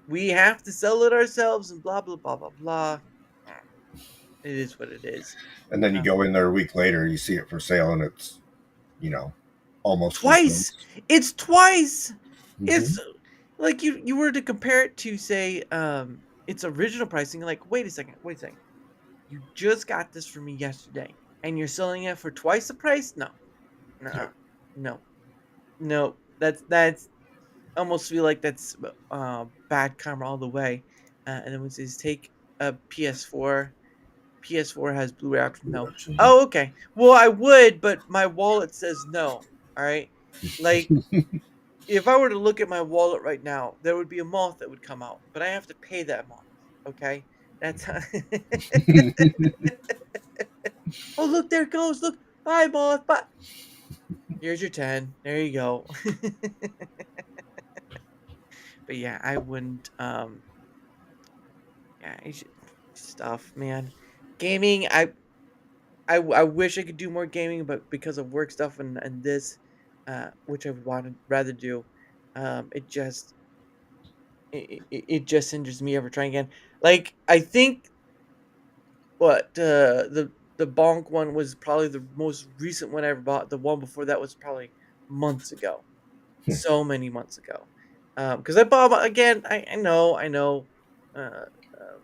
We have to sell it ourselves and blah blah blah blah blah. Mm, It is what it is. And then you Uh, go in there a week later, you see it for sale, and it's, you know, almost full Twice. price. It's twice. Hmm. It's like you were to compare it to say its original pricing. Like, wait a second. You just got this from me yesterday, and you're selling it for twice the price? No, Yeah. no, no, no. That's almost feel like that's bad karma all the way. And then when it says take a PS4, PS4 has Blu-ray option. No. Mhm. Oh, okay. Well, I would, but my wallet says no. All right. Like if I were to look at my wallet right now, there would be a moth that would come out, but I have to pay that moth. Okay, that's how. Oh, look, there it goes. Look, bye, moth. Bye. Here's your 10. There you go. But yeah, I wouldn't. Yeah, stuff, man. Gaming. I wish I could do more gaming, but because of work stuff and this, which I wanted rather do, it just it just hinders me ever trying again. Like I think what the bonk one was probably the most recent one I ever bought. The one before that was probably months ago, so many months ago. Because I bought again. I know. Uh, um,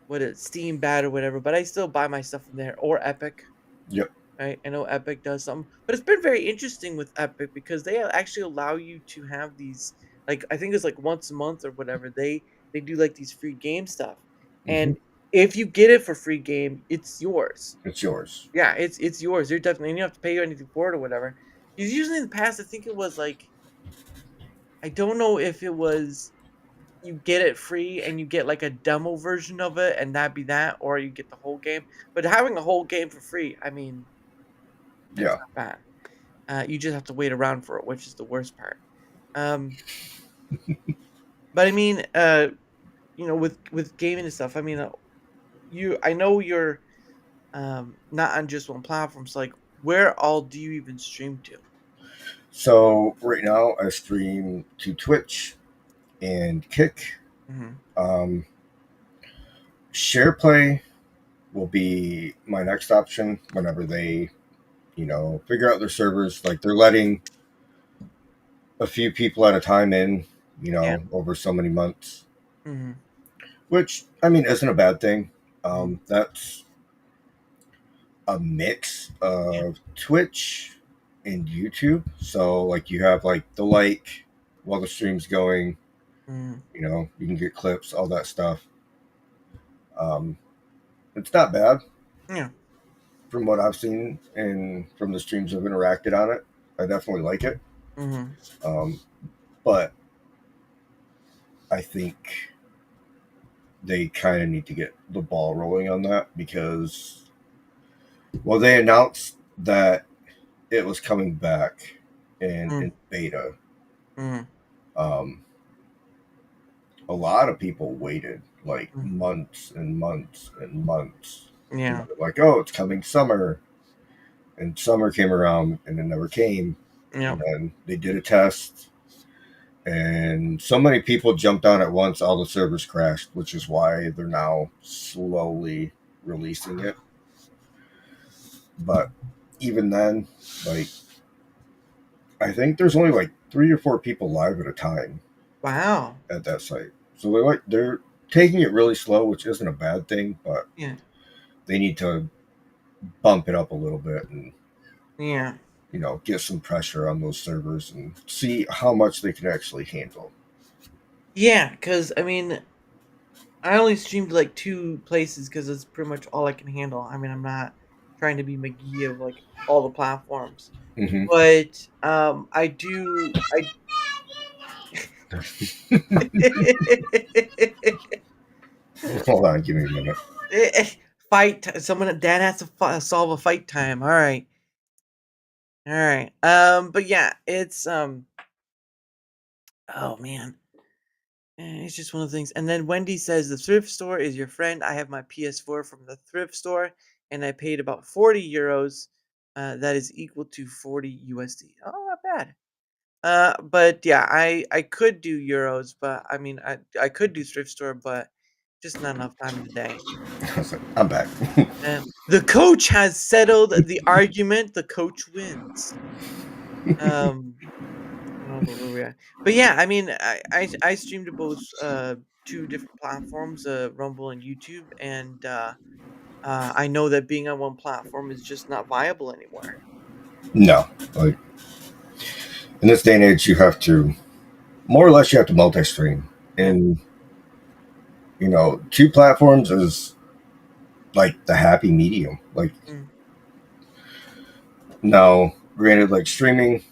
what is Steam bad or whatever, but I still buy my stuff from there or Epic. Yep. Right? I know Epic does something, but it's been very interesting with Epic because they actually allow you to have these like I think it's like once a month or whatever. They do like these free game stuff. Hmm. And if you get it for free game, it's yours. It's yours. Yeah, it's yours. You're definitely and you don't have to pay anything for it or whatever. Because usually in the past I think it was like I don't know if it was you get it free and you get like a demo version of it, and that'd be that, or you get the whole game. But having a whole game for free, I mean, it's Yeah. not bad. You just have to wait around for it, which is the worst part. Um, but I mean, with gaming and stuff, I mean, I know you're not on just one platform. So like, where all do you even stream to? So right now I stream to Twitch and Kick. Mm-hmm. Um, SharePlay will be my next option whenever they, figure out their servers. Like they're letting a few people at a time in, Yeah. over so many months, Mm-hmm. which I mean isn't a bad thing. Mm-hmm. That's a mix Yeah. of Twitch and YouTube. So like you have like the while the stream's going, Mm-hmm. you can get clips, all that stuff. Um, it's not bad Yeah. from what I've seen and from the streams I've interacted on it. I definitely like it. Mm-hmm. Um, but I think they kind of need to get the ball rolling on that because, well, they announced that it was coming back in beta. Mm-hmm. Um, a lot of people waited like Mm-hmm. months and months and months. Yeah. Like, oh, it's coming summer. And summer came around and it never came. Yeah. And then they did a test. And so many people jumped on at once, all the servers crashed, which is why they're now slowly releasing it. But even then, like, I think there's only like 3 or 4 people live at a time Wow. at that site. So they're taking it really slow, which isn't a bad thing, but Yeah. they need to bump it up a little bit and Yeah. get some pressure on those servers and see how much they can actually handle. Yeah. Because I mean, I only streamed like two places because it's pretty much all I can handle. I mean, I'm not trying to be McGee of like all the platforms, Hmm. but I do. I Hold on, give me a minute. Someone dad has to solve a fight time. All right, all right. But yeah, it's Oh man, it's just one of the things. And then Wendy says the thrift store is your friend. I have my PS4 from the thrift store, and I paid about 40 euros. That is equal to 40 USD. Oh, not bad. But yeah, I could do euros, but I mean, I could do thrift store, but just not enough time in the day. I'm back. The coach has settled the argument. The coach wins. Um, but where we at? But yeah, I mean, I streamed to both 2 different platforms, Rumble and YouTube, and I know that being on one platform is just not viable anymore. No, like in this day and age, you have to more or less you have to multi-stream, Yeah. and 2 platforms is like the happy medium. Like Mm, now, granted, like streaming,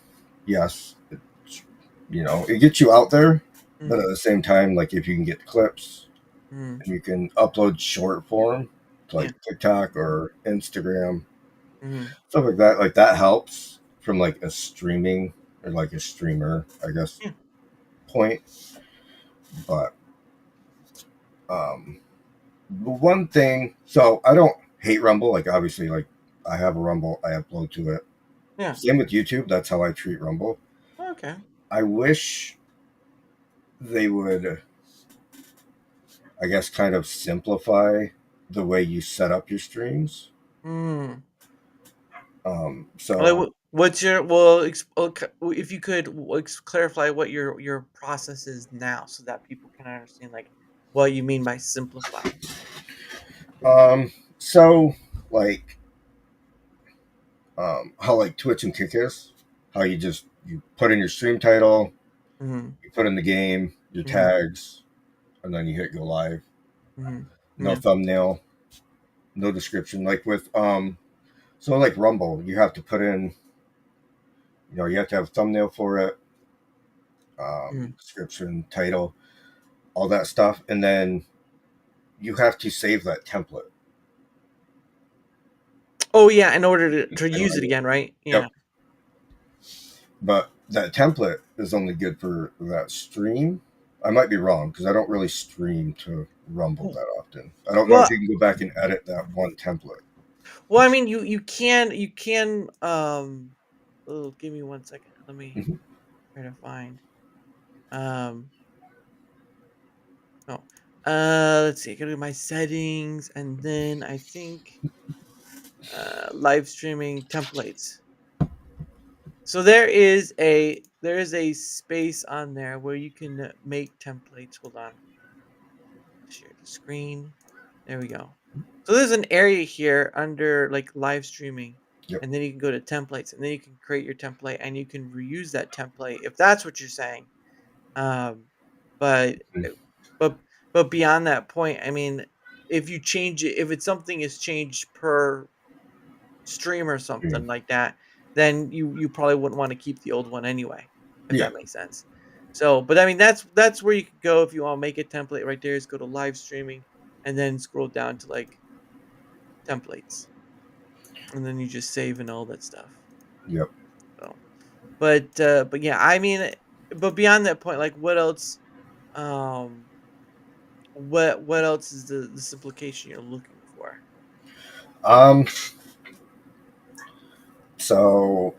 yes, it gets you out there, but mm, at the same time, like if you can get clips mm, and you can upload short form to yeah. like TikTok or Instagram, Mm, stuff like that helps from like a streaming or like a streamer, I guess, yeah. point. But um, the one thing, so I don't hate Rumble. Like obviously, like I have a Rumble, I upload to it. Yeah. Same with YouTube. That's how I treat Rumble. Okay. I wish they would, I guess, kind of simplify the way you set up your streams. Mm. So What's your well? If you could clarify what your process is now, so that people can understand like what you mean by simplify. um, so like how like Twitch and Kick is, how you put in your stream title, Mm-hmm. you put in the game, your Mm-hmm. tags, and then you hit go live. Mm-hmm. No Yeah. thumbnail, no description. Like with so like Rumble, you have to put in, you have to have a thumbnail for it, Mm-hmm. description, title. all that stuff, and then you have to save that template. Oh yeah, in order to In use it order- again, right? Yep. Yeah. But that template is only good for that stream. I might be wrong because I don't really stream to Rumble that often. I don't know Well, if you can go back and edit that one template. well, I mean, you can. Oh, give me 1 second. Let me Mhm. try to find. Um. Oh. Let's see. I go to my settings, and then I think live streaming templates. So there is a space on there where you can make templates. Hold on. Share the screen. There we go. So there's an area here under like live streaming, Yep. and then you can go to templates, and then you can create your template, and you can reuse that template if that's what you're saying. Um, but Mm. but but beyond that point, I mean, if you change it, if it's something is changed per stream or Mm. something like that, then you probably wouldn't want to keep the old one anyway, if Yeah. that makes sense. So, but I mean, that's where you could go if you want to make a template. Right there is go to live streaming, and then scroll down to like templates, and then you just save and all that stuff. Yep. So, but yeah, I mean, but beyond that point, like what else? Um, what else is the simplification you're looking for? Um. So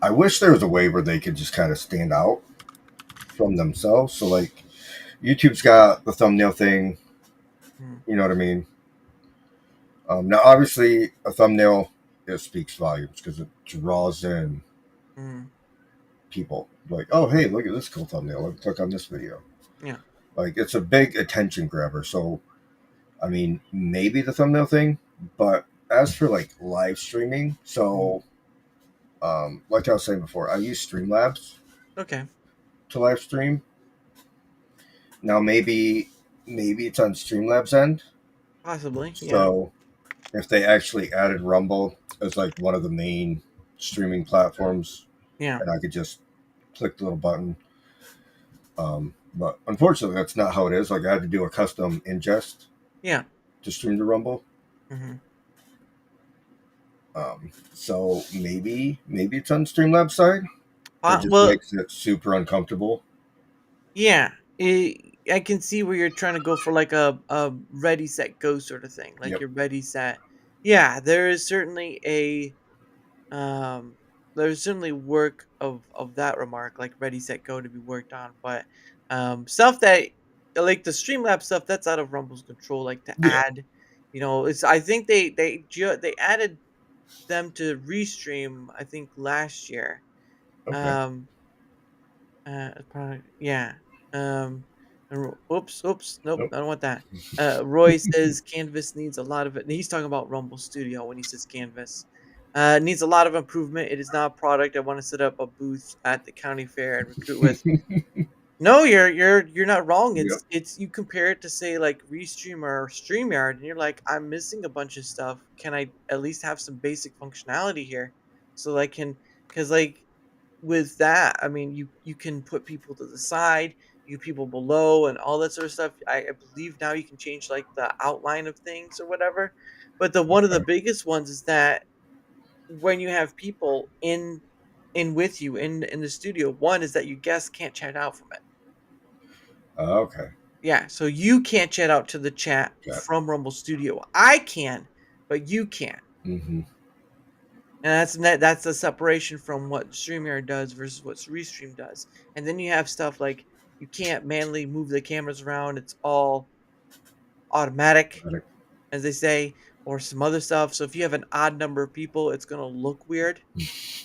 I wish there was a way where they could just kind of stand out from themselves. So like YouTube's got the thumbnail thing. Mm, You know what I mean? Now, obviously, a thumbnail it speaks volumes because it draws in mm, people. Like, oh, hey, look at this cool thumbnail. Let me click on this video. yeah. Like, it's a big attention grabber. So, I mean, maybe the thumbnail thing, but as for like live streaming, Mm, so like I was saying before, I use Streamlabs okay. to live stream. Now, maybe it's on Streamlabs end. Possibly. Yeah. So, if they actually added Rumble as like one of the main streaming platforms, Yeah. and I could just click the little button. But unfortunately, that's not how it is. Like I had to do a custom ingest Yeah. to stream to Rumble. Mhm. So maybe it's on Streamlabs side. It just Well, makes it super uncomfortable. yeah. I can see where you're trying to go for like a ready set go sort of thing. Like Yep. you're ready set. Yeah, there is certainly a there's certainly work of that remark like ready set go to be worked on, but stuff that like the Streamlabs stuff that's out of Rumble's control like to Yeah. add, it's I think they added them to restream I think last year. Okay. Um Product, yeah. Oops, nope, Nope. I don't want that. Roy says Canvas needs a lot of it. And he's talking about Rumble Studio when he says Canvas. Needs a lot of improvement. It is not a product I want to set up a booth at the county fair and recruit with. No, you're not wrong. Yep. It's you compare it to say like Restream or StreamYard, and you're like, I'm missing a bunch of stuff. Can I at least have some basic functionality here, so that I can? Because like with that, I mean, you can put people to the side, you people below, and all that sort of stuff. I believe now you can change like the outline of things or whatever. But the one of the Okay. biggest ones is that when you have people in with you in the studio, one is that your guests can't chat out from it. Okay. Yeah, so you can't chat out to the chat Got. from Rumble Studio. I can, but you can't. Mm-hmm. And that's the separation from what StreamYard does versus what Restream does. And then you have stuff like you can't manually move the cameras around. It's all automatic, Got it. as they say, or some other stuff. So if you have an odd number of people, it's gonna look weird.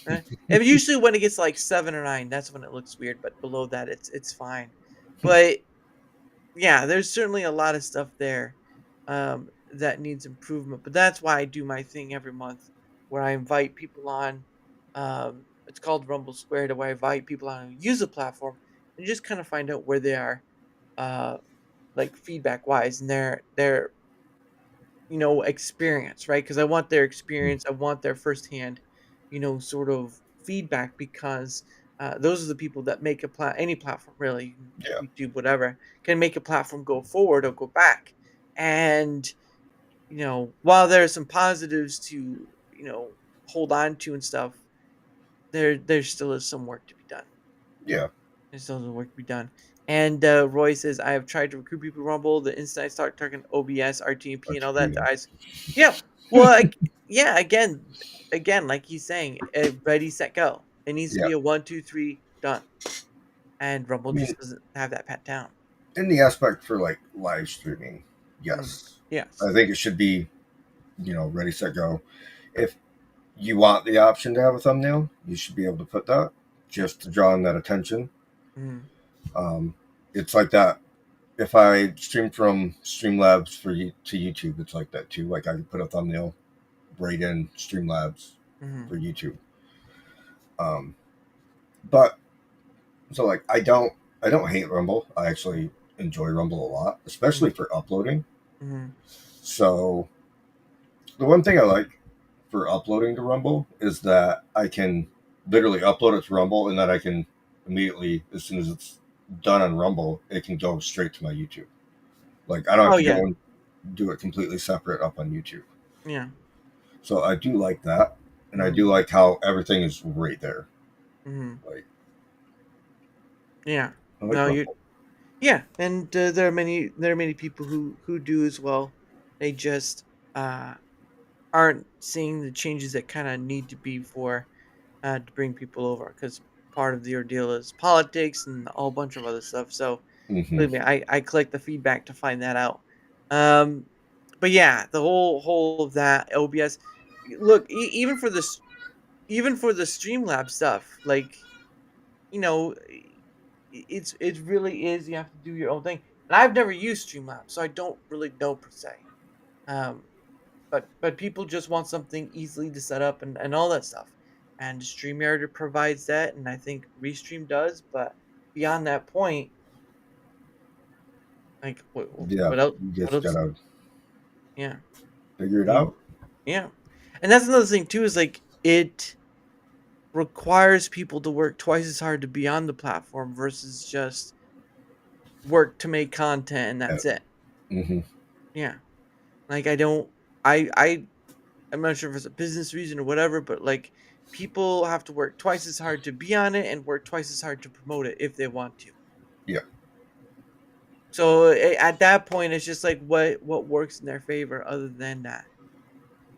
And usually when it gets like 7 or 9, that's when it looks weird. But below that, it's fine. But yeah, there's certainly a lot of stuff there that needs improvement. But that's why I do my thing every month, where I invite people on. It's called Rumble Squared, where I invite people on who use the platform and just kind of find out where they are, uh, like feedback wise, and their experience, right? Because I want their experience, I want their firsthand, sort of feedback because those are the people that make any platform really, Yeah. YouTube, whatever, can make a platform go forward or go back. And while there are some positives to hold on to and stuff, there still is some work to be done. Yeah. There's still some work to be done. And Roy says, I have tried to recruit people to Rumble. The instant I start talking OBS, RTMP, and all that, RTP. their eyes. Yeah. Well, yeah. Again, like he's saying, ready, set, go. It needs to Yeah. be a 1, 2, 3, done. And I Rumble mean, just doesn't have that pat down. in the aspect for like live streaming, Mm. yes, Yes. I think it should be ready, set, go. If you want the option to have a thumbnail, you should be able to put that Yep. just to draw in that attention. Mm. Um, it's like that. If I stream from Streamlabs to YouTube, it's like that too. Like I could put a thumbnail right in Streamlabs Mm. for YouTube. Um, but so like I don't hate Rumble. I actually enjoy Rumble a lot, especially Mm. for uploading. Mm. So the one thing I like for uploading to Rumble is that I can literally upload it to Rumble and then I can immediately, as soon as it's done on Rumble, it can go straight to my YouTube. Like I don't have Oh to go yeah. and do it completely separate up on YouTube. Yeah. So I do like that, and I do Mm. like how everything is right there. Mm. Like Yeah. I like No, you. Rumble. Yeah, and there are many people who do as well. They just uh aren't seeing the changes that kind of need to be for to bring people over, because part of the ordeal is politics and a whole bunch of other stuff. So Hmm. believe me, I collect the feedback to find that out. Um, but yeah, the whole of that OBS. Look, even for the Streamlab stuff, like you know, it really is. You have to do your own thing. And I've never used Streamlabs, so I don't really know per se. Um, but people just want something easily to set up and all that stuff. And StreamYard provides that, and I think Restream does. But beyond that point, like Yeah, what else? you What just else? gotta Yeah, figure I it mean, out. yeah. And that's another thing too. Is like it requires people to work twice as hard to be on the platform versus just work to make content and Yeah. that's it. Hmm. Yeah. Like I don't I I'm not sure if it's a business reason or whatever, but like people have to work twice as hard to be on it and work twice as hard to promote it if they want to. Yeah, So at that point, it's just like what works in their favor other than that.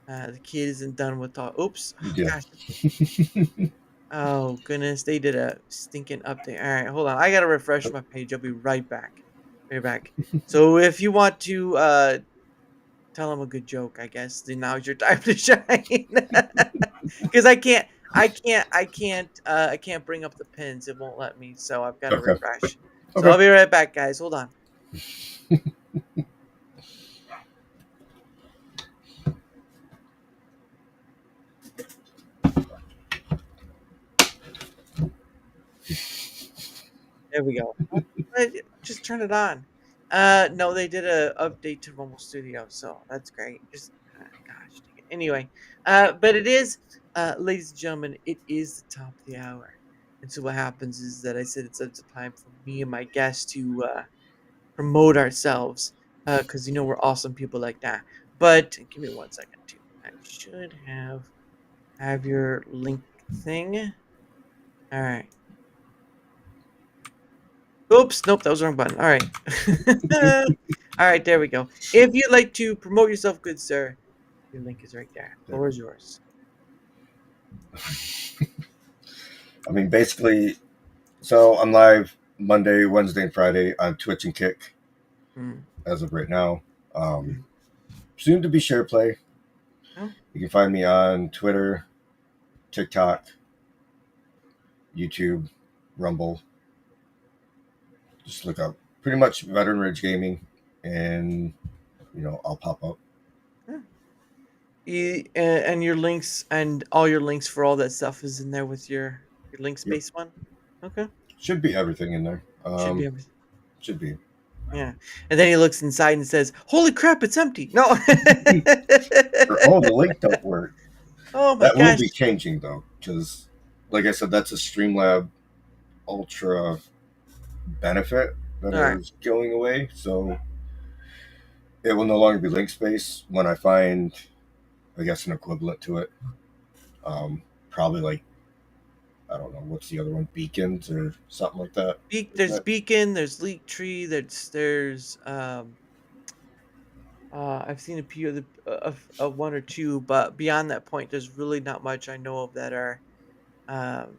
The kid isn't done with all. Oops, oh, yeah. gosh. Oh goodness, they did a stinking update. All right, hold on. I gotta refresh my page. I'll be right back. Right back. So if you want to tell them a good joke, I guess. Then now's your time to shine. Because I can't bring up the pins. It won't let me, so I've got to Okay. refresh. So Okay. I'll be right back, guys. Hold on. There we go. Just turn it on. No, they did a update to Rumble Studio, so that's great. Just gosh, dang it. Anyway, but it is, ladies and gentlemen, it is the top of the hour, and so what happens is that I said it's up to time for me and my guests to promote ourselves, because we're awesome people like that. But give me 1 second too. I should have your link thing. All right. Oops, nope, that was the wrong button. All right. All right, there we go. If you'd like to promote yourself, good sir, your link is right there. Floor is yours. I mean, basically, so I'm live Monday, Wednesday, and Friday on Twitch and Kick Mm. as of right now. Mm. Soon to be SharePlay. Oh, You can find me on Twitter, TikTok, YouTube, Rumble. Just look up pretty much Veteran Rage Gaming, and I'll pop up. yeah. And your links and all your links for all that stuff is in there with your link Yep, space one. Okay, should be everything in there. should be everything. Should be. Yeah, and then he looks inside and says, "Holy crap, it's empty." No. Oh, the link don't work. Oh my That will gosh. be changing though, because like I said, that's a Streamlab. ultra benefit that All right. is going away. So it will no longer be link space when I find, I guess, an equivalent to it. Probably like, I don't know, what's the other one? Beacons or something like that. Isn't There's it? Beacon, there's Leak Tree, there's I've seen a few of the of one or two, but beyond that point, there's really not much I know of that are um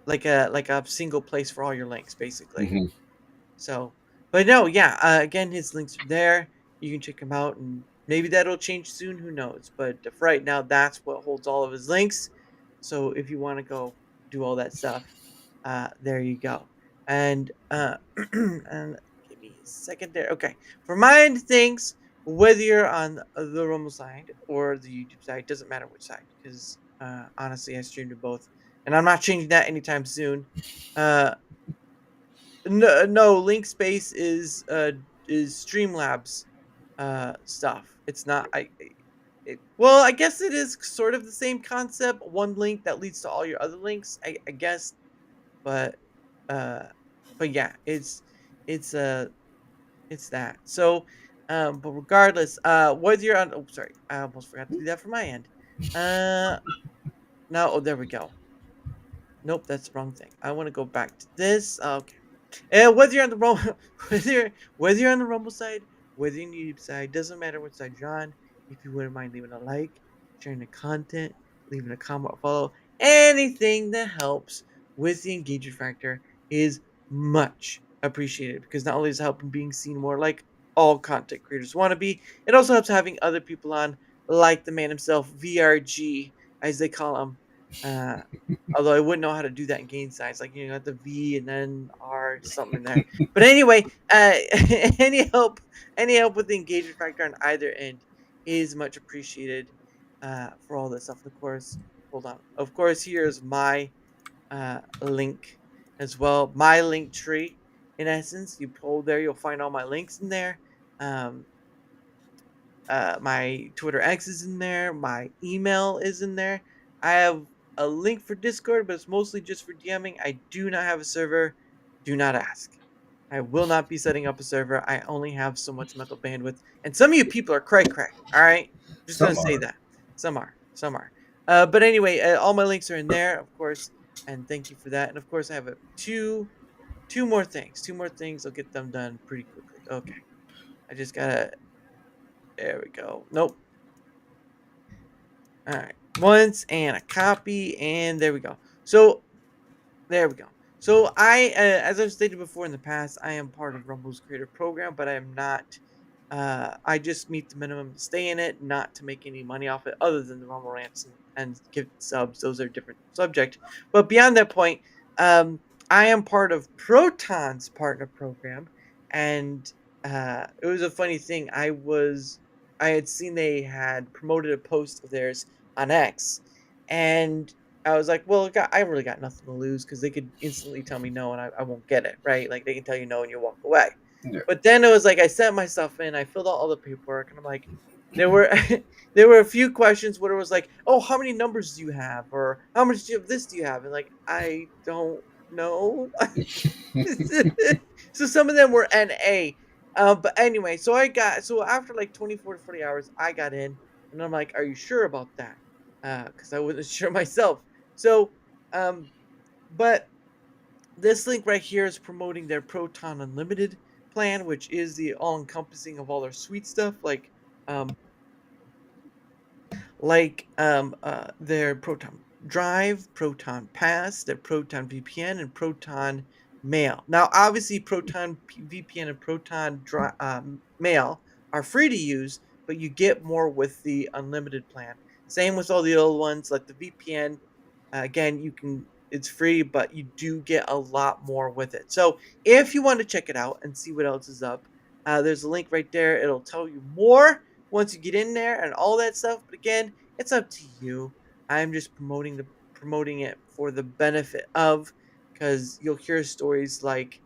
like a single place for all your links, basically. Mm-hmm. So, but no, yeah. Again, his links are there. You can check him out, and maybe that'll change soon. Who knows? But for right now, that's what holds all of his links. So if you want to go do all that stuff, there you go. And and give me a second there. Okay, for my end of things, whether you're on the Rumble side or the YouTube side, doesn't matter which side, because honestly, I stream to both, and I'm not changing that anytime soon. Uh, no, no, Link Space is Streamlabs stuff. It's not well, I guess it is sort of the same concept. One link that leads to all your other links, I guess, but uh but yeah, it's it's that. So but regardless, whether you're on, oh sorry, I almost forgot to do that for my end. Uh Now, oh, there we go. Nope, that's the wrong thing. I want to go back to this. Okay. And whether you're on the Rumble, whether you're on the Rumble side, whether you're on the YouTube side, doesn't matter what side you're on. If you wouldn't mind leaving a like, sharing the content, leaving a comment or follow, anything that helps with the engagement factor is much appreciated, because not only is it helping being seen more like all content creators want to be, it also helps having other people on, like the man himself, VRG, as they call him. Uh, Although I wouldn't know how to do that in gain size, like, you got the V and then R something in there. But anyway, any help any help with the engagement factor on either end is much appreciated, for all this stuff. And of course, hold on. Of course, here's my link as well. My link tree. In essence, you pull there, you'll find all my links in there. Um, my Twitter X is in there. My email is in there. I have a link for Discord, but it's mostly just for DMing. I do not have a server. Do not ask. I will not be setting up a server. I only have so much mental bandwidth, and some of you people are cray cray. All right, I'm just gonna Some say are. that. Some are. Some are. But anyway, all my links are in there, of course, and thank you for that. And of course, I have two more things. Two more things. I'll get them done pretty quickly. Okay, I just gotta. There we go. Nope. All right. Once and a copy, and there we go. So there we go. So as I've stated before in the past, I am part of Rumble's creator program, but I am not. I just meet the minimum to stay in it, not to make any money off it, other than the Rumble rants and gift subs. Those are different subject. But beyond that point, um, I am part of Proton's partner program, and it was a funny thing. I had seen they had promoted a post of theirs on X, and I was like, well, I really got nothing to lose, because they could instantly tell me no and I won't get it, right? Like, they can tell you no and you walk away. Yeah. But then it was like I sent myself in, I filled out all the paperwork, and I'm like, there were there were a few questions where it was like, oh, how many numbers do you have, or how much of this do you have, and like, I don't know. So some of them were NA. But anyway, so after like 24 to 40 hours, I got in, and I'm like, are you sure about that? Because I wasn't sure myself. So, um, but this link right here is promoting their Proton Unlimited plan, which is the all-encompassing of all their sweet stuff, um, their Proton Drive, Proton Pass, their Proton VPN, and Proton Mail. Now, obviously, VPN and Mail are free to use, but you get more with the unlimited plan. Same with all the old ones, like the VPN. Again, you can it's free, but you do get a lot more with it. So if you want to check it out and see what else is up, there's a link right there. It'll tell you more once you get in there and all that stuff. But again, it's up to you. I'm just promoting it for the benefit of, because you'll hear stories like,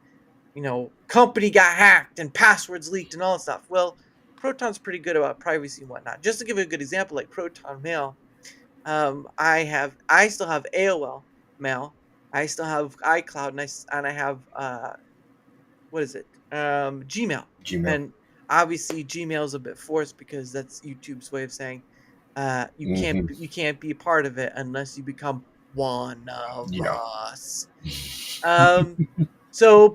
company got hacked and passwords leaked and all that stuff. Well, Proton's pretty good about privacy and whatnot. Just to give you a good example, like Proton Mail, I still have AOL Mail, I still have iCloud, and I have what is it? Gmail. Gmail. And obviously Gmail is a bit forced because that's YouTube's way of saying Hmm. you can't be a part of it unless you become one of Yeah. us. Um so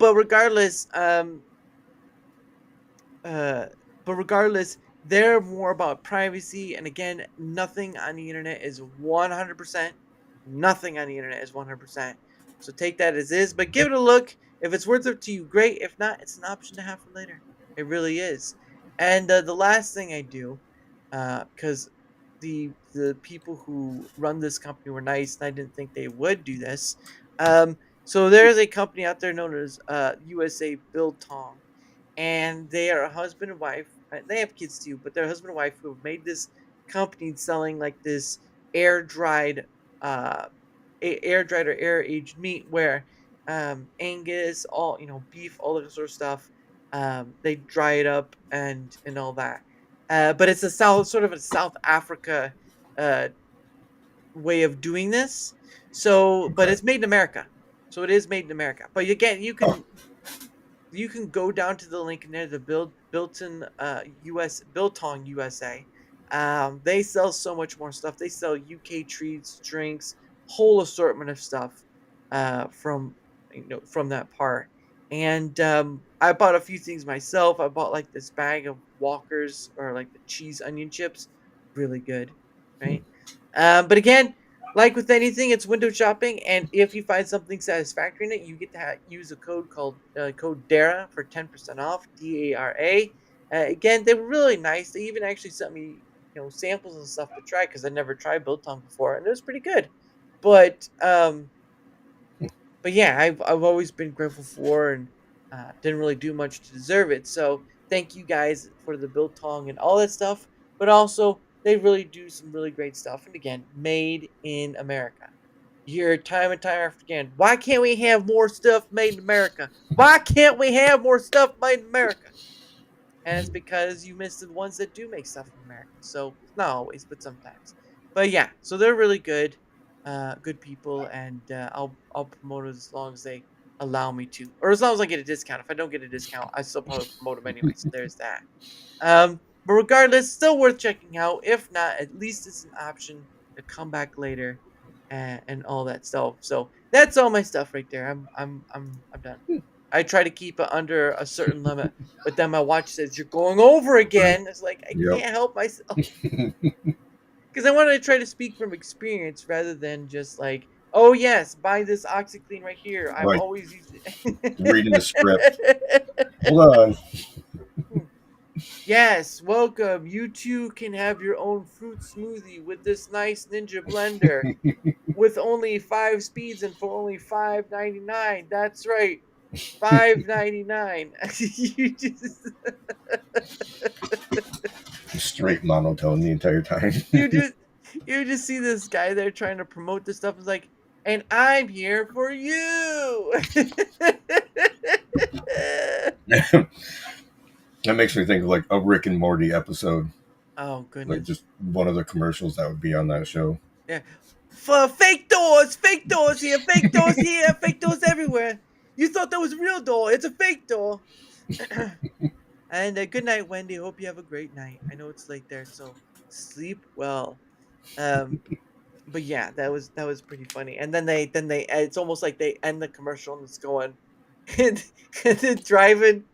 uh but regardless, they're more about privacy, and again, nothing on the internet is 100%. Nothing on the internet is 100%. So take that as is, but give Yep. it a look. If it's worth it to you, great. If not, it's an option to have for later. It really is. And the last thing I do, because the people who run this company were nice, and I didn't think they would do this. So there's a company out there known as USA Biltong, and they are a husband and wife. They have kids too, but they're a husband and wife who have made this company selling like this air dried, uh, air dried or air aged meat, where Angus, all beef, all that sort of stuff. They dry it up and all that. But it's a sort of a South Africa uh, way of doing this. So, but Okay. it's made in America. So it is made in America. But again, Oh, you can go down to the link near the Bilton Biltong USA. They sell so much more stuff. They sell UK treats, drinks, whole assortment of stuff from from that part. And I bought a few things myself. I bought like this bag of Walkers, or like the cheese onion chips, really good, hmm, right? But again, like with anything, it's window shopping, and if you find something satisfactory in it, you get to use a code called code DARA for 10% off. DARA. Again, they were really nice. They even actually sent me samples and stuff to try because I never tried biltong before, and it was pretty good. But yeah, I've always been grateful for, and didn't really do much to deserve it. So thank you guys for the biltong and all that stuff. But also, they really do some really great stuff. And again, made in America. You hear time and time after again. Why can't we have more stuff made in America? Why can't we have more stuff made in America? And it's because you miss the ones that do make stuff in America. So not always, but sometimes. But yeah, so they're really good, good people, and I'll promote it as long as they allow me to, or as long as I get a discount. If I don't get a discount, I still probably promote them anyway. So there's that. But regardless, still worth checking out. If not, at least it's an option to come back later and all that stuff. So that's all my stuff right there. I'm done. I try to keep it under a certain limit, but then my watch says you're going over right. again. It's like I Yep. can't help myself because I wanted to try to speak from experience rather than just like, oh yes, buy this OxyClean right here. I've Like always used reading the script. it. Hold on. Yes, welcome. You too can have your own fruit smoothie with this nice Ninja blender with only 5 speeds and for only $5.99. That's right, $5.99. you just Straight monotone the entire time. you just you just see this guy there trying to promote this stuff. It's like, and I'm here for you. That makes me think of like a Rick and Morty episode, Oh like goodness. just one of the commercials that would be on that show. Yeah. For fake doors here, fake doors everywhere. You thought that was a real door. It's a fake door. And good night, Wendy. Hope you have a great night. I know it's late there, so sleep well. Um, but yeah, that was pretty funny. And then they it's almost like they end the commercial and it's going and, and then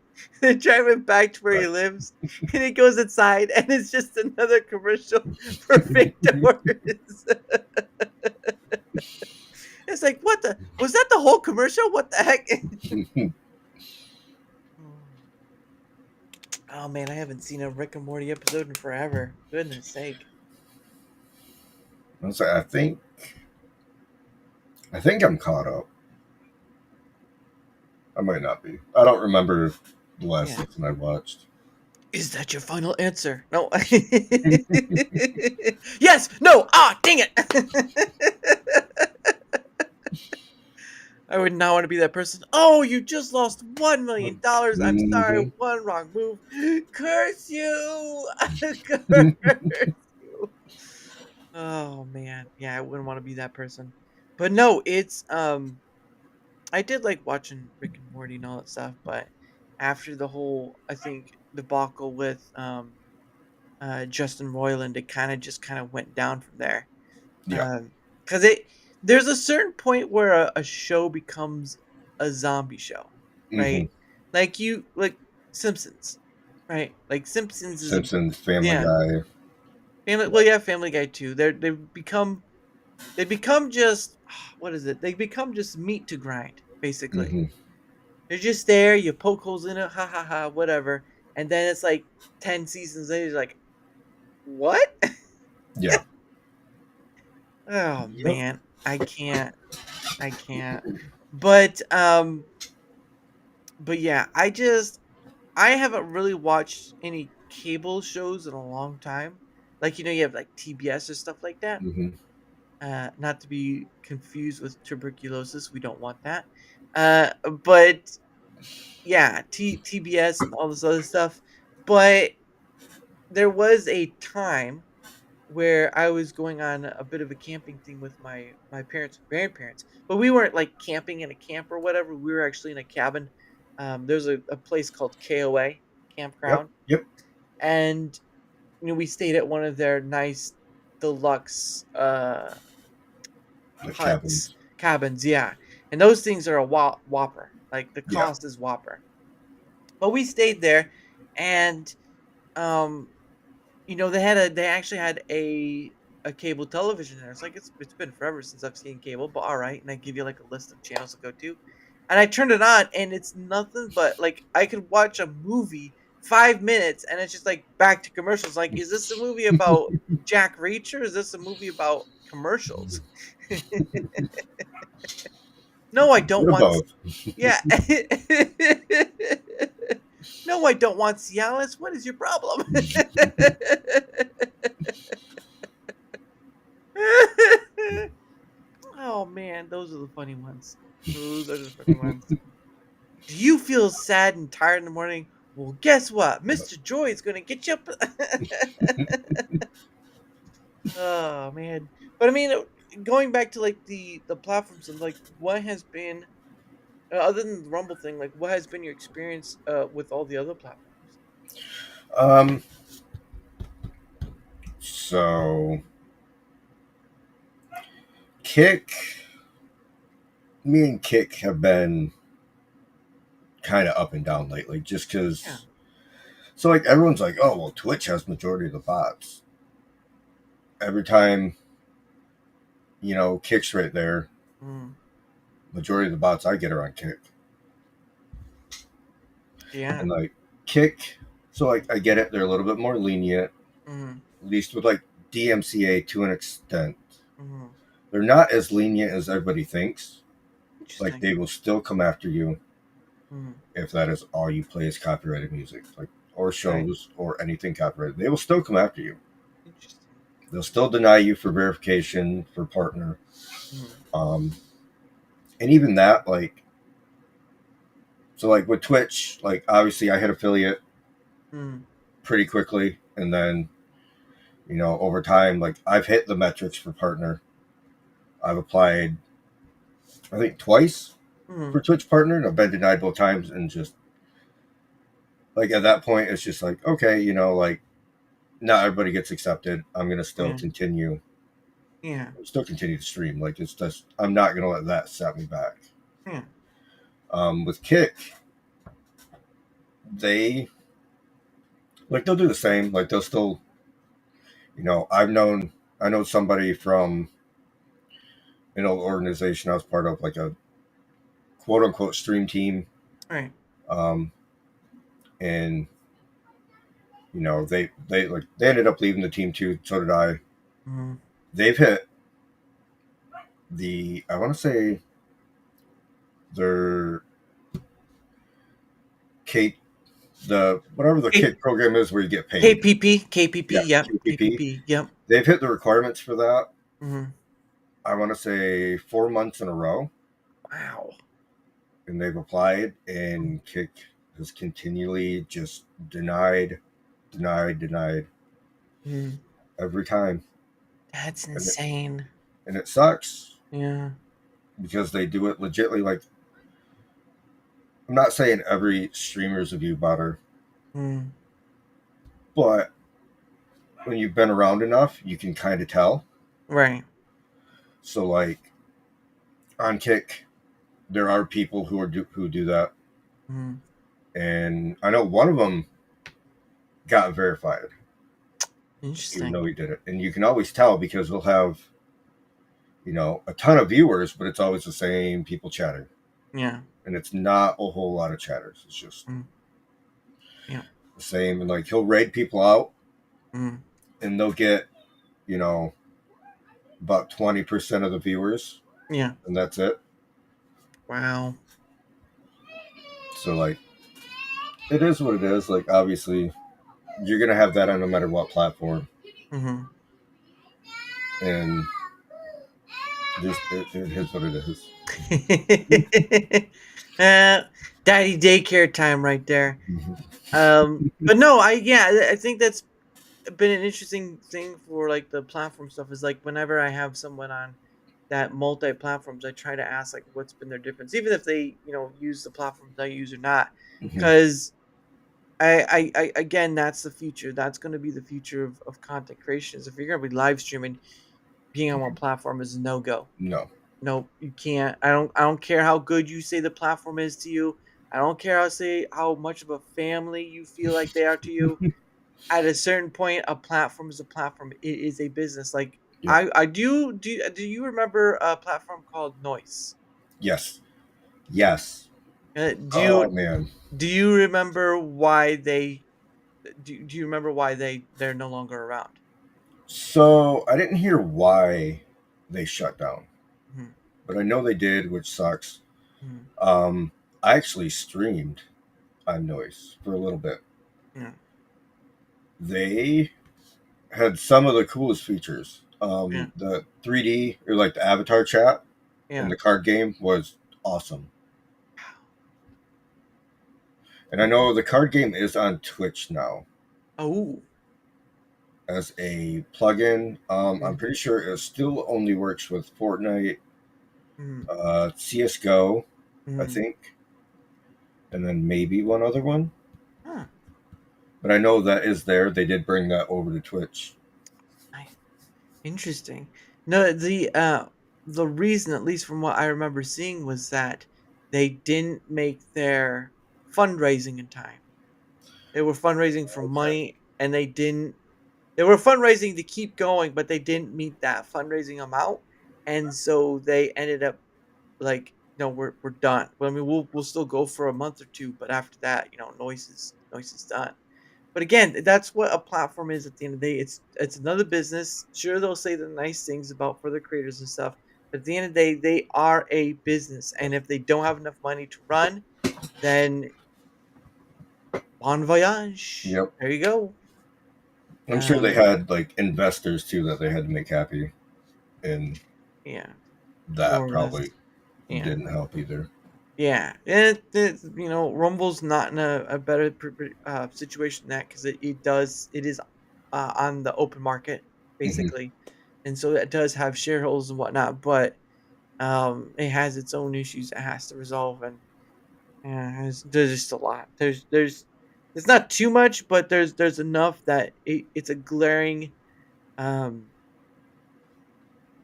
they're driving back to where he Right. lives, and he goes inside and it's just another commercial for fake doors. It's like, what the was that the whole commercial? What the heck? Oh man, I haven't seen a Rick and Morty episode in forever. Goodness sake. So I think I'm caught up. I might not be. I don't remember the last Yeah. season I watched. Is that your final answer? No. Yes. No. Ah, dang it. I would not want to be that person. Oh, you just lost $1 million. I'm sorry. Hmm. One wrong move. Curse you. Curse you. Oh man. Yeah, I wouldn't want to be that person. But no, it's I did like watching Rick and Morty and all that stuff, but after the whole, I think, debacle with Justin Roiland, it kind of went down from there. Yeah. Because it there's a certain point where a show becomes a zombie show, Hmm. right? Like Simpsons, right? Like Simpsons is a Simpsons, Family yeah, Guy. Family. Yeah. Well, yeah, Family Guy too. They become just what is it? They become just meat to grind, basically. Hmm. They're just there. You poke holes in it, ha ha ha, whatever. And then it's like 10 seasons later, you're like, what? Yeah. Oh Yep. man, I can't. But yeah, I haven't really watched any cable shows in a long time. Like you have like TBS or stuff like that. Hmm. Not to be confused with tuberculosis, we don't want that. But yeah, TBS and all this other stuff. But there was a time where I was going on a bit of a camping thing with my parents and grandparents, but we weren't like camping in a camp or whatever. We were actually in a cabin. There's a place called KOA Yep. campground, Yep. and we stayed at one of their nice deluxe The huts cabins. cabins. Yeah, and those things are a whopper. Like the Yeah. cost is whopper. But we stayed there, and um, they actually had a cable television there. It's like it's been forever since I've seen cable, but all right. And I give you like a list of channels to go to, and I turned it on, and it's nothing but like I could watch a movie 5 minutes, and it's just like back to commercials. Like, is this a movie about Jack Reacher? Is this a movie about commercials? No, I don't What want. about? Yeah. No, I don't want Cialis. What is your problem? Oh man, those are the funny ones. Those are the funny ones. Do you feel sad and tired in the morning? Well, guess what? Mr. Joy is gonna get you up. Oh man, but I mean, going back to like the platforms and like what has been other than the Rumble thing, like what has been your experience with all the other platforms? Um. So Kick, me and Kick have been kind of up and down lately, just Yeah. because. So like everyone's like, oh well, Twitch has majority of the bots. Every time Kick's right there, Mm, majority of the bots I get are on Kick, yeah. and like Kick. So like I get it, they're a little bit more lenient, Mm, at least with like DMCA to an extent. mm, They're not as lenient as everybody thinks. Like interesting. they will still come after you Mm, if that is all you play is copyrighted music, like or right. shows or anything copyrighted. They will still come after you. Interesting. They'll still deny you for verification for partner. Mm, Um, and even that, like, so like with Twitch, like obviously I hit affiliate mm, pretty quickly, and then over time, like I've hit the metrics for partner. I've applied, I think, twice for mm, Twitch partner, and I've been denied both times. And just like at that point, it's just like okay, like not everybody gets accepted. I'm gonna yeah. Yeah. still continue to stream. Like it's just I'm not gonna let that set me back. Yeah. With Kick, they like they'll do the same. Like they'll still, I know somebody from an old organization I was part of, like a quote unquote stream team, Right. um, and they ended up leaving the team too. So did I. Mm. They've hit the I want to say their K the whatever the K- kick program is where you get paid. KPP. KPP. Yeah, Yep. KPP. KPP. Yep. They've hit the requirements for that. Mm. I want to say 4 months in a row, Wow. and they've applied, and Kick has continually just denied, denied, denied Mm. every time, That's and insane. it sucks Yeah. because they do it legitly. Like I'm not saying every streamer is a view botter, Mm, but when you've been around enough, you can kind of tell. right. So like on Kick, there are people who do that, Mm, and I know one of them got verified, even interesting. though he did it. And you can always tell because they'll have, a ton of viewers, but it's always the same people chatting. Yeah. And it's not a whole lot of chatters. It's just Mm, yeah. the same. And like he'll raid people out Mm, and they'll get, you know, about 20% of the viewers, yeah. and that's it. Wow. So like it is what it is. Like obviously you're gonna have that on no matter what platform. Mm-hmm. And just it is what it is. uh, daddy daycare time right there. Mhm. But no, I think that's been an interesting thing for like the platform stuff is like whenever I have someone on that multi platforms, I try to ask like what's been their difference, even if they use the platforms I use or not, Mhm. because I again that's the future. That's going to be the future of content creation. Is if you're going to be live streaming, being on one platform is a no go. No. Nope, you can't. I don't care how good you say the platform is to you. I don't care how much of a family you feel like they are to you. At a certain point, a platform is a platform. It is a business. Like Yep. I do you remember a platform called Noise? Yes. Yes. Uh, do Oh you man. do you remember why do you remember why they're no longer around? So I didn't hear why they shut down, Mhm, but I know they did, which sucks. mhm, Um, I actually streamed on Noise for a little bit. yeah, They had some of the coolest features. yeah, The 3D or like the avatar chat in yeah. the card game was awesome. And I Mm, know the card game is on Twitch now oh, as a plugin. I'm mm, pretty sure it still only works with Fortnite, mm, CS:GO, I mm. think, and then maybe one other one. Huh, But I know that is there. They did bring that over to Twitch. nice. Interesting. No, the reason, at least from what I remember seeing, was that they didn't make their fundraising in time. They were fundraising for Okay. money, and they were fundraising to keep going, but they didn't meet that fundraising amount, and so they ended up like, no, we're done. Well, I mean, we'll still go for a month or two, but after that, noise is done. But again, that's what a platform is at the end of the day. It's another business. Sure, they'll say the nice things about for the creators and stuff, but at the end of the day, they are a business. And if they don't have enough money to run, then bon voyage. Yep. There you go. I'm sure they Um, had like investors too that they had to make happy, and yeah, that more or less. probably Yeah. didn't help either. Yeah, Rumble's not in a better situation than that because it is on the open market Hmm. basically, and so it does have shareholders and whatnot, but it has its own issues it has to resolve, and yeah, there's just a lot. It's not too much, but there's enough that it's a glaring um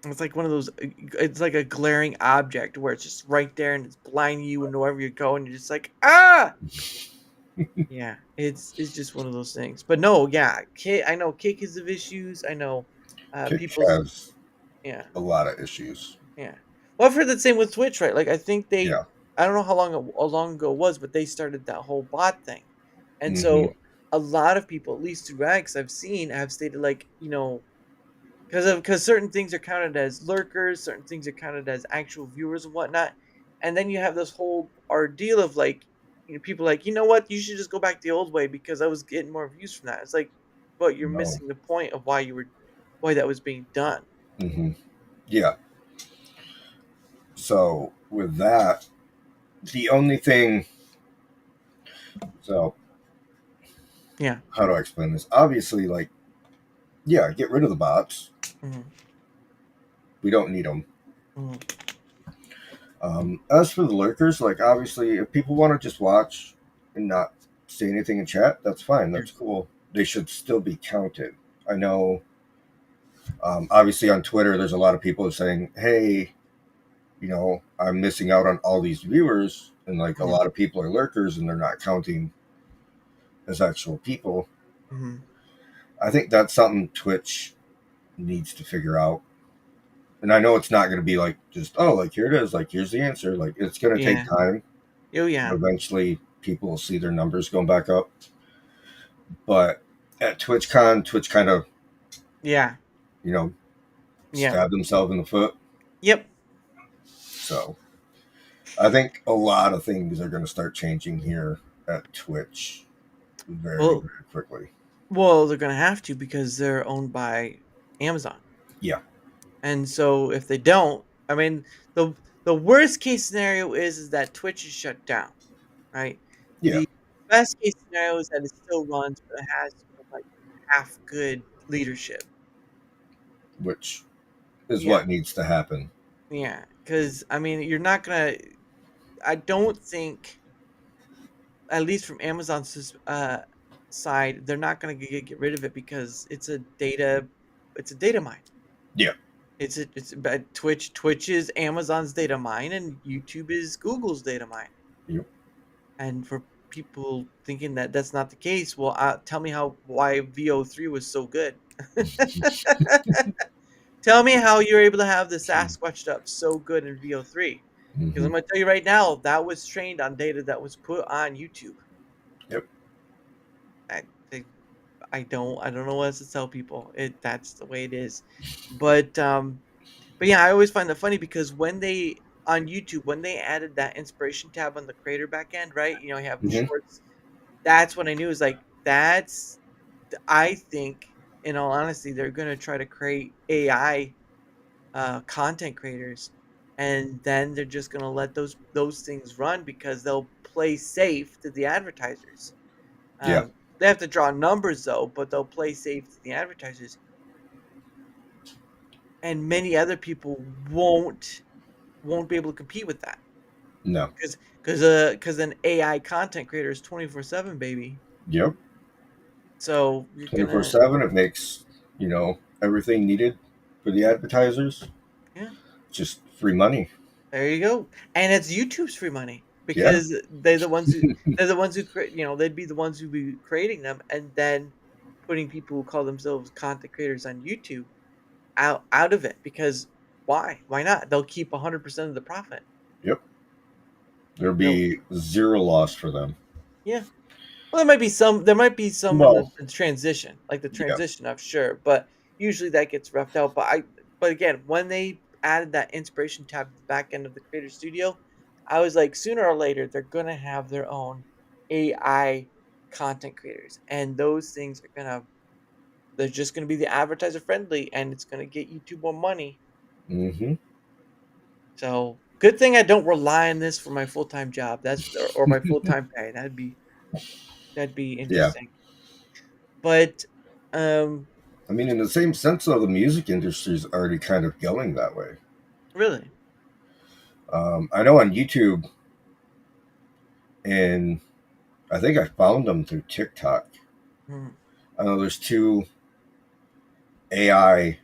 it's like one of those it's like a glaring object where it's just right there and it's blinding you and wherever you go and you're just like, "Ah!" Yeah, it's just one of those things. But no, yeah, I know Kick is of issues. I know Kick people's has yeah, a lot of issues. yeah. Well, I've heard the same with Twitch, right? Like I think Yeah. I don't know how long ago it was, but they started that whole bot thing. And Hmm. so a lot of people, at least through Rags I've seen, have stated like, because certain things are counted as lurkers, certain things are counted as actual viewers and whatnot, and then you have this whole ordeal of like, people like, you know what, you should just go back the old way because I was getting more views from that. It's like, but you're No. missing the point of why that was being done. Hmm. Yeah. So with that, the only thing. So Yeah. how do I explain this? Obviously, like, yeah, get rid of the bots. Hmm. We don't need them. Hmm. As for the lurkers, like obviously, if people want to just watch and not say anything in chat, that's fine. Sure. That's cool. They should still be counted. I know. Obviously, on Twitter, there's a lot of people saying, "Hey, I'm missing out on all these viewers," and like a Mhm. lot of people are lurkers and they're not counting as actual people. Mhm. I think that's something Twitch needs to figure out. And I know it's not going to be like just, oh, like here it is, like here's the answer. Like it's going to take Yeah. time. Oh, yeah. Eventually, people will see their numbers going back up. But at TwitchCon, Twitch kind of, Yeah. you know, Yeah. stabbed themselves in the foot. Yep. So I think a lot of things are going to start changing here at Twitch very, Well, very quickly. they're gonna have to because they're owned by Amazon. Yeah. And so if they don't, I mean, the the worst case scenario is that Twitch is shut down, right? Yeah. The best case scenario is that it still runs, but it has like half good leadership. Which is Yeah, what needs to happen. yeah. Because I mean, you're not gonna. I don't think, at least from Amazon's side, they're not gonna get rid of it because it's a data mine. Yeah. It's but Twitch is Amazon's data mine and YouTube is Google's data mine. Yep. And for people thinking that that's not the case, well, tell me how why VO3 was so good. Tell me how you're able to have the Sasquatch stuff so good in VO3. Because Mm-hmm. I'm gonna tell you right now, that was trained on data that was put on YouTube. Yep. I I, I don't know what else to tell people. That's the way it is. But But yeah, I always find that funny because when they on YouTube, when they added that inspiration tab on the creator back end, right? You have the Mm-hmm. shorts. That's when I knew, is like I think, in all honesty, they're gonna try to create AI content creators, and then they're just gonna let those things run because they'll play safe to the advertisers. Yeah. They have to draw numbers though, but they'll play safe to the advertisers, and many other people won't be able to compete with that. No. Because an AI content creator is 24/7, baby. Yep. So you're gonna 24/7. It makes everything needed for the advertisers yeah, just free money. there you go. And it's YouTube's free money Yeah. because they're the ones who create, they'd be the ones who be creating them and then putting people who call themselves content creators on YouTube out of it because why? Why not? They'll keep 100% of the profit. Yep. There'll They'll be zero loss for them. yeah. Well, there might be some in Well, the transition, like the yeah. transition of sure, but usually that gets roughed out. But again, when they added that inspiration tab to the back end of the Creator Studio, I was like, sooner or later they're gonna have their own AI content creators, and those things they're just gonna be the advertiser friendly, and it's gonna get YouTube more money. Mm-hmm. So good thing I don't rely on this for my full time job. Or my full time pay. That'd be Yeah. interesting. But um I mean, in the same sense, though, the music industry is already kind of going that way. really. I know on YouTube, and I think I found them through TikTok. Mm, I know there's two AI,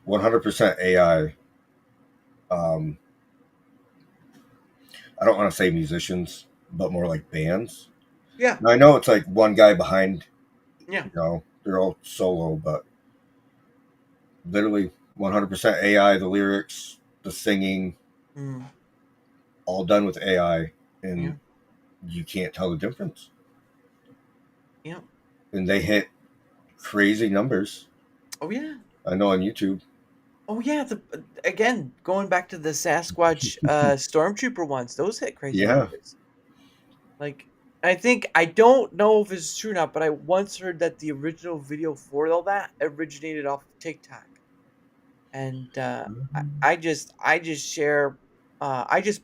100% AI. Um, I don't want to say musicians, but more like bands. yeah, Now, I know it's like one guy behind, yeah. they're all solo, but literally 100% AI, the lyrics, the singing, Mm, all done with AI, yeah, and you can't tell the difference. yeah. And they hit crazy numbers. Oh yeah. I know on YouTube. Oh yeah. Again, going back to the Sasquatch stormtrooper ones, those hit crazy Yeah. numbers. Like I don't know if it's true or not, but I once heard that the original video for all that originated off of TikTok. And I just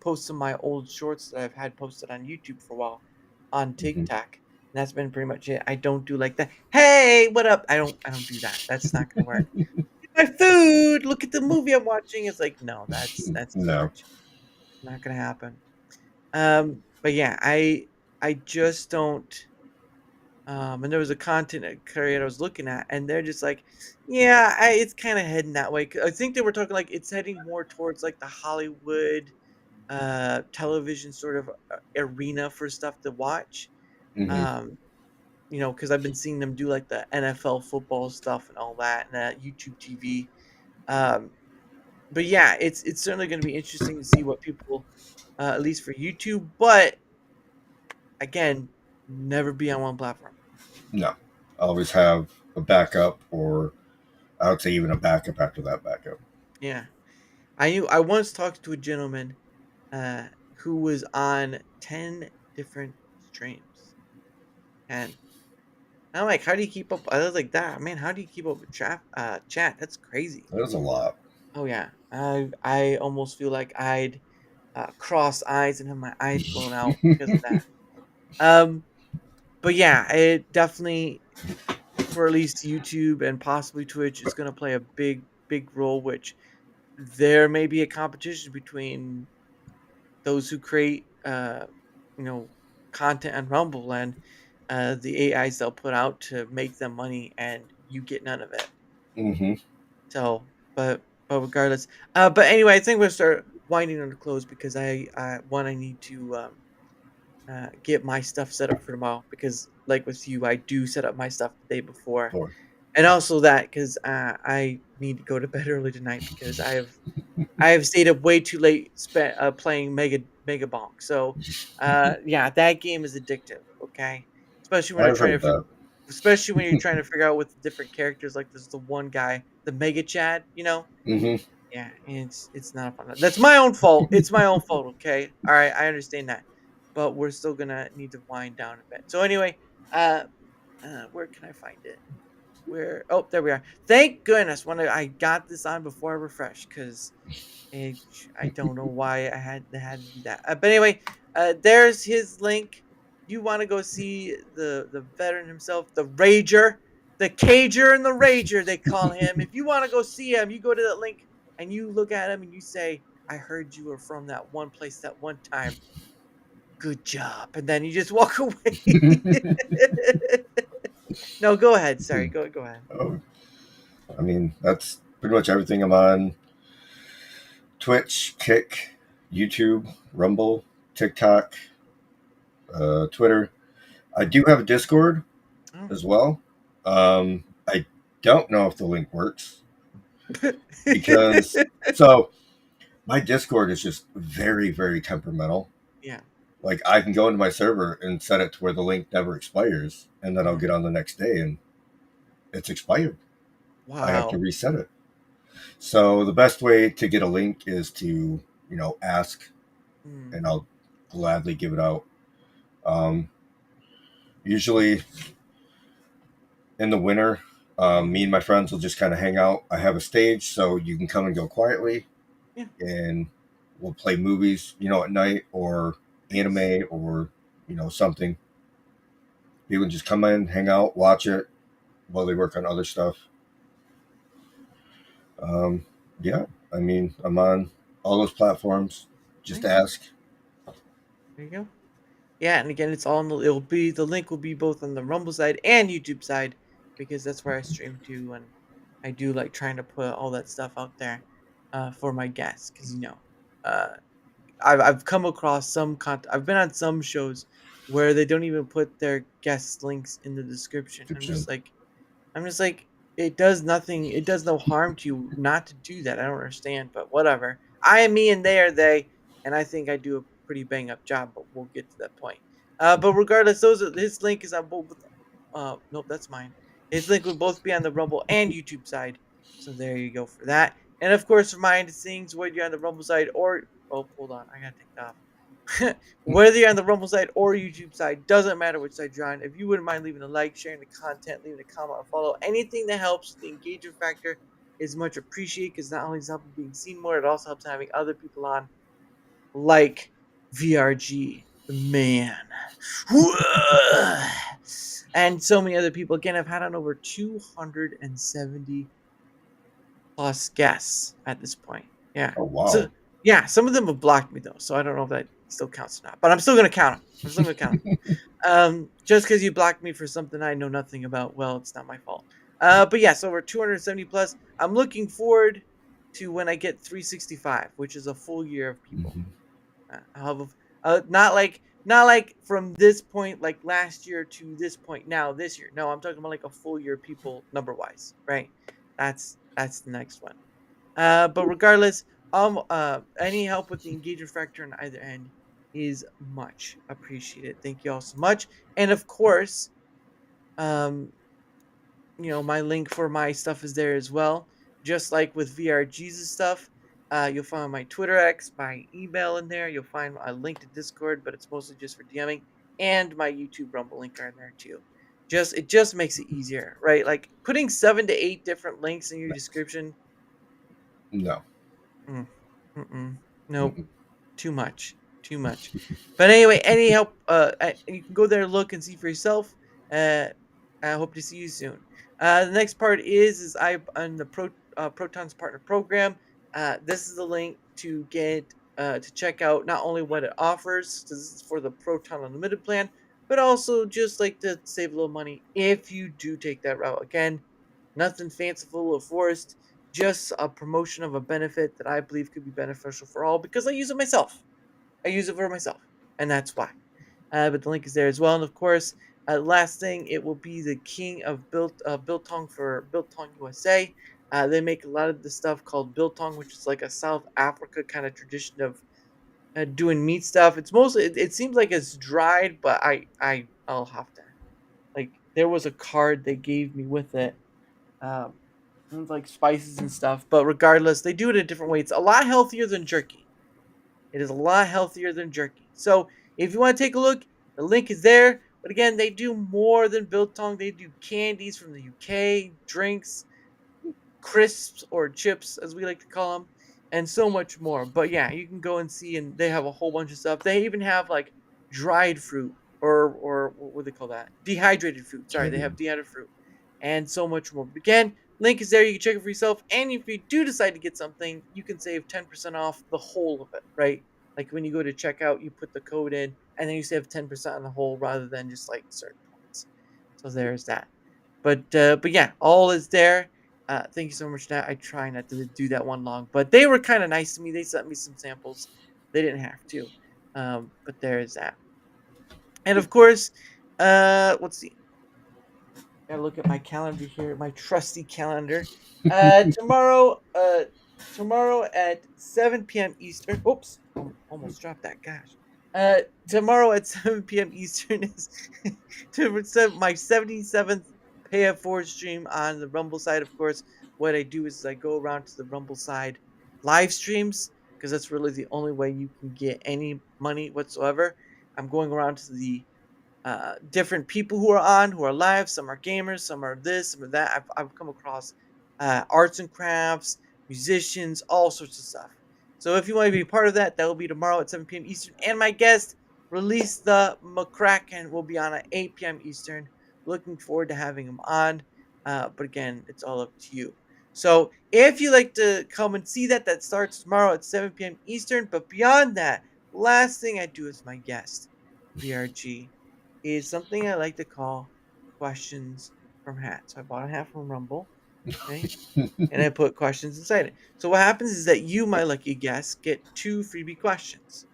post some of my old shorts that I've had posted on YouTube for a while on Mhm. TikTok. And that's been pretty much it. I don't do like that. Hey, what up? I don't do that. That's not gonna work. Eat my food. Look at the movie I'm watching. It's like, no, that's too No. much. Not gonna happen. But yeah, I just don't. And there was a content creator I was looking at, and they're just like, yeah, it's kind of heading that way. I think they were talking like it's heading more towards like the Hollywood television sort of arena for stuff to watch. Hmm. Um, because I've been seeing them do like the NFL football stuff and all that, and YouTube TV. Um, but yeah, it's certainly going to be interesting to see what people, at least for YouTube. But again, never be on one platform. No, always have a backup, or I would say even a backup after that backup. Yeah, I once talked to a gentleman uh, who was on 10 different streams, and I'm like, how do you keep up? I was like, that man, how do you keep up with chat? That's crazy. There's a lot. Oh yeah, I almost feel like I'd cross eyes and have my eyes blown out because of that. Um, but yeah, it definitely for at least YouTube and possibly Twitch is going to play a big role. Which there may be a competition between those who create you know content on Rumble and the AIs they'll put out to make them money, and you get none of it. Hmm. So, but regardless, but anyway, I think we'll start winding on the close because I need to get my stuff set up for tomorrow because like with you, I do set up my stuff the day before, Or and also that because I need to go to bed early tonight because I have stayed up way too late playing Mega Bonk. So, yeah, that game is addictive. Okay, especially when they're I've trying heard to, that. especially when you're trying to figure out what the different characters. Like there's the one guy, the Mega Chad. Hmm. Yeah, and it's not fun. That's my own fault. It's my own fault. Okay, all right, I understand that, but we're still gonna need to wind down a bit. So anyway, uh, where can I find it? Where? Oh, there we are. Thank goodness when I got this on before I refresh because I don't know why I had to do that. But anyway, there's his link. You want to go see the veteran himself, the Rager, the Cager, and the Rager they call him. If you want to go see him, you go to that link and you look at him and you say, "I heard you were from that one place that one time. Good job," and then you just walk away. No, go ahead. Sorry, go ahead. Oh, I mean, that's pretty much everything. I'm on Twitch, Kick, YouTube, Rumble, TikTok, Twitter. I do have a Discord Oh. as well. I don't know if the link works because so my Discord is just very, very temperamental. Yeah. Like I can go into my server and set it to where the link never expires, and then I'll Mhm. get on the next day and it's expired. I have to Wow. reset it. So the best way to get a link is to, ask, Mm. and I'll gladly give it out. Um, Usually in the winter, me and my friends will just kind of hang out. I have a stage, so you can come and go quietly, Yeah. and we'll play movies, at night, or Nice. anime, or something. People can just come in, hang out, watch it while they work on other stuff. Um, yeah, I mean, I'm on all those platforms. Just Nice. ask. There you go. Yeah, and again, it's all on it'll be the link will be both on the Rumble side and YouTube side because that's where I stream to, and I do like trying to put all that stuff out there for my guests because uh, I've come across some content. I've been on some shows where they don't even put their guest links in the description. I'm just like, it does nothing. It does no harm to you not to do that. I don't understand, but whatever. I am me and they are they, and I think I do a pretty bang up job. But we'll get to that point. But regardless, his link is on both. Nope, that's mine. His link would both be on the Rumble and YouTube side. So there you go for that. And of course, remind the things whether you're on the Rumble side or hold on, I gotta take that off. Whether you're on the Rumble side or YouTube side, doesn't matter which side you're on. If you wouldn't mind leaving a like, sharing the content, leaving a comment, or follow, anything that helps the engagement factor is much appreciated because not only does it help being seen more, it also helps having other people on, like VRG, the man, and so many other people. Again, I've had on over 270 plus guests at this point. Yeah. Oh So wow. Yeah, some of them have blocked me though, so I don't know if that still counts or not. But I'm still gonna count them. I'm still gonna count 'em. Just because you blocked me for something I know nothing about, well, it's not my fault. But yes, over 270 plus. I'm looking forward to when I get 365, which is a full year of people. Mhm. I'll have not like from this point, like last year to this point now this year. No, I'm talking about like a full year of people number wise, right? That's the next one. But regardless, any help with the engagement factor on either end is much appreciated. Thank you all so much. And of course, um, my link for my stuff is there as well. Just like with VRG's stuff, you'll find my Twitter X, my email in there. You'll find a link to Discord, but it's mostly just for DMing, and my YouTube Rumble link are in there too. It just makes it easier, right? Like putting 7 to 8 different links in your description. No. Mm, mm-mm, nope. Mm-mm. Too much. Too much. But anyway, any help, you can go there and look and see for yourself. Uh, I hope to see you soon. The next part is I on the Proton's partner program. This is the link to get to check out not only what it offers. This is for the Proton Unlimited plan, but also just like to save a little money if you do take that route. Again, nothing fanciful or forced, just a promotion of a benefit that I believe could be beneficial for all because I use it myself. I use it for myself, and that's why. But the link is there as well. And of course, last thing, it will be the king of biltong for Biltong USA. They make a lot of the stuff called biltong, which is like a South Africa kind of tradition of doing meat stuff. It's mostly it seems like it's dried, but I'll have to like there was a card they gave me with it. Um, with like spices and stuff. But regardless, they do it a different way. It's a lot healthier than jerky. It is a lot healthier than jerky. So if you want to take a look, the link is there. But again, they do more than biltong. They do candies from the UK, drinks, crisps or chips, as we like to call them, and so much more. But yeah, you can go and see, and they have a whole bunch of stuff. They even have like dried fruit or what do they call that? Dehydrated fruit. Sorry, they have Candy. dehydrated fruit, and so much more. But again, link is there. You can check it for yourself. And if you do decide to get something, you can save 10% off the whole of it. Right? Like when you go to checkout, you put the code in, and then you save 10% on the whole rather than just like certain points. So there's that. But yeah, all is there. Thank you so much. Nat. I try not to do that one long, but they were kind of nice to me. They sent me some samples. They didn't have to, but there is that. And of course, let's see. Gotta look at my calendar here, my trusty calendar. Tomorrow at 7 p.m. Eastern. Oops, almost dropped that. Gosh. Tomorrow at 7 p.m. Eastern is my 77th Pay It Forward stream on the Rumble side. Of course, what I do is I go around to the Rumble side live streams because that's really the only way you can get any money whatsoever. I'm going around to the different people who are live. Some are gamers, some are this, some are that. I've come across arts and crafts, musicians, all sorts of stuff. So if you want to be part of that, that will be tomorrow at 7 p.m. Eastern. And my guest, Release the McCracken, will be on at 8 p.m. Eastern. Looking forward to having him on. But again, it's all up to you. So if you like to come and see that, that starts tomorrow at 7 p.m. Eastern. But beyond that, last thing I do with my guest, VRG, is something I like to call questions from hats. So I bought a hat from Rumble, okay, and I put questions inside it. So what happens is that you, my lucky guest, get 2 freebie questions.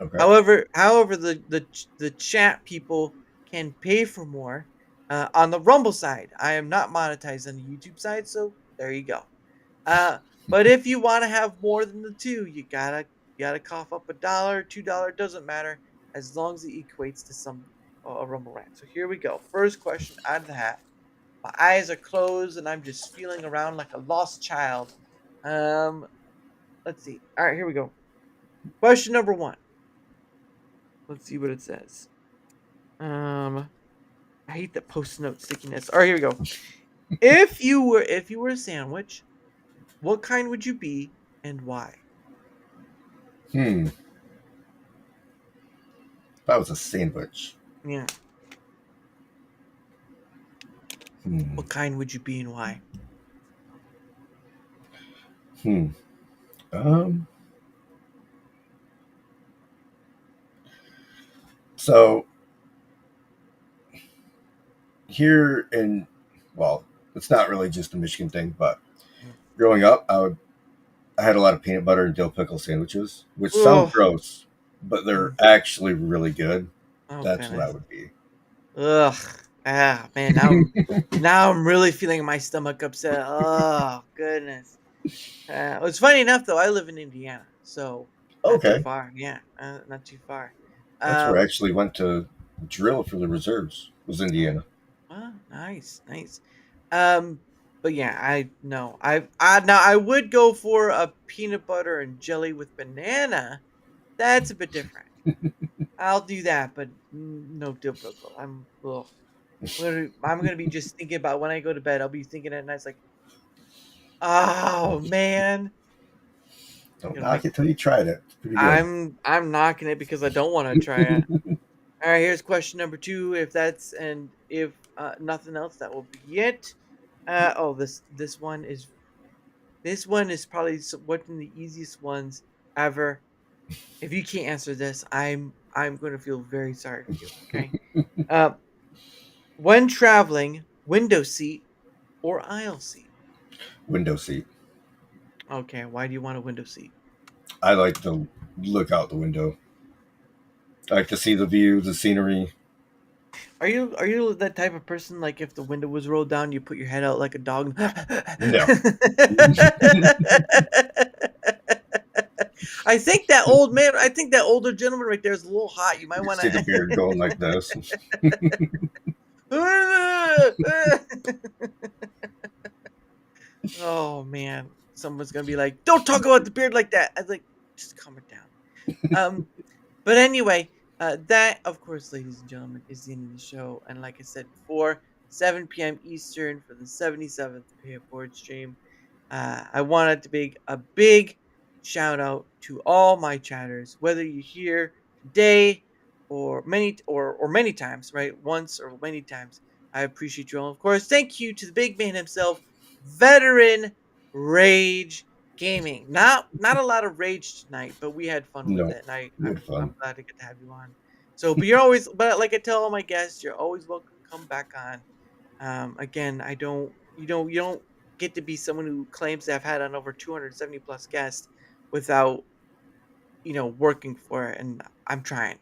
Okay. However, the chat people can pay for more on the Rumble side. I am not monetized on the YouTube side, so there you go. Uh, but if you want to have more than the two, you gotta cough up $1, $2, doesn't matter, as long as it equates to some a Rumble rant. So here we go. First question out of the hat. My eyes are closed and I'm just feeling around like a lost child. Um, let's see. All right, here we go. Question number one. Let's see what it says. Um, I hate the post-note stickiness. All right, here we go. If you were a sandwich, what kind would you be and why? Hmm. That was a sandwich. Yeah. Hmm. What kind would you be and why? Hmm. Um. So here in, well, it's not really just a Michigan thing, but Mm. growing up, I had a lot of peanut butter and dill pickle sandwiches, which sound Ugh. gross, but they're Mm. actually really good. Oh That's what I goodness. would be. Ugh. Ah, man. Now I'm really feeling my stomach upset. Oh goodness. It's funny enough though. I live in Indiana, so not too Okay, far. Yeah, not too far. that's where I Um. actually went to drill for the reserves. Was Oh, Indiana. wow, nice, nice. Um. But yeah, I no. I now I would go for a peanut butter and jelly with banana. That's a bit different. I'll do that, but no dill pickle. Ugh. I'm gonna be just thinking about when I go to bed. I'll be thinking at night, it's like, oh man, Don't gonna knock make. it till you tried it. It's pretty good. I'm knocking it because I don't want to try it. All right, here's question number two. If nothing else, that will be it. Oh, this one is probably one of the easiest ones ever. If you can't answer this, I'm going to feel very sorry for you. Okay. Uh, when traveling, window seat or aisle seat? Window seat. Okay, why do you want a window seat? I like to look out the window. I like to see the view, the scenery. Are you that type of person like if the window was rolled down, you put your head out like a dog? No. I think that older gentleman right there is a little hot. You might You want see the beard going like this. to. Oh man, someone's gonna be like, "Don't talk about the beard like that." I was like, just calm it down. Um, But anyway, that, of course, ladies and gentlemen, is the end of the show. And like I said before, 7 p.m. Eastern for the 77th Pay It Forward stream. I wanted to make a big shout out to all my chatters, whether you're here today or many times, right? Once or many times. I appreciate you all. Of course, thank you to the big man himself, Veteran Rage Gaming. Not a lot of rage tonight, but we had fun with No. it, and I We had I'm fun. I'm glad to get to have you on. So, but you're always, but like I tell all my guests, you're always welcome to come back on. Again, I don't, you don't get to be someone who claims to have had on over 270 plus guests without, working for it, and I'm trying.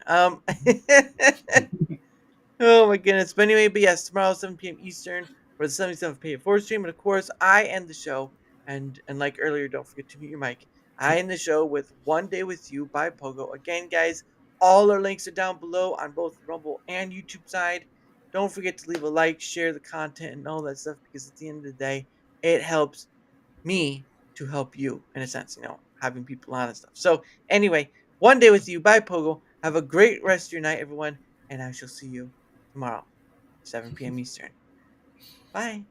Oh my goodness. But anyway, but yes, tomorrow 7 p.m. Eastern for the 77th Pay It Forward stream. And of course, I end the show. And like earlier, don't forget to mute your mic. I end the show with One Day With You by Pogo. Again, guys, all our links are down below on both Rumble and YouTube side. Don't forget to leave a like, share the content, and all that stuff because at the end of the day, it helps me to help you in a sense, having people on and stuff. So anyway, One Day With You by Pogo. Have a great rest of your night, everyone, and I shall see you tomorrow, 7 p.m. Eastern. Bye.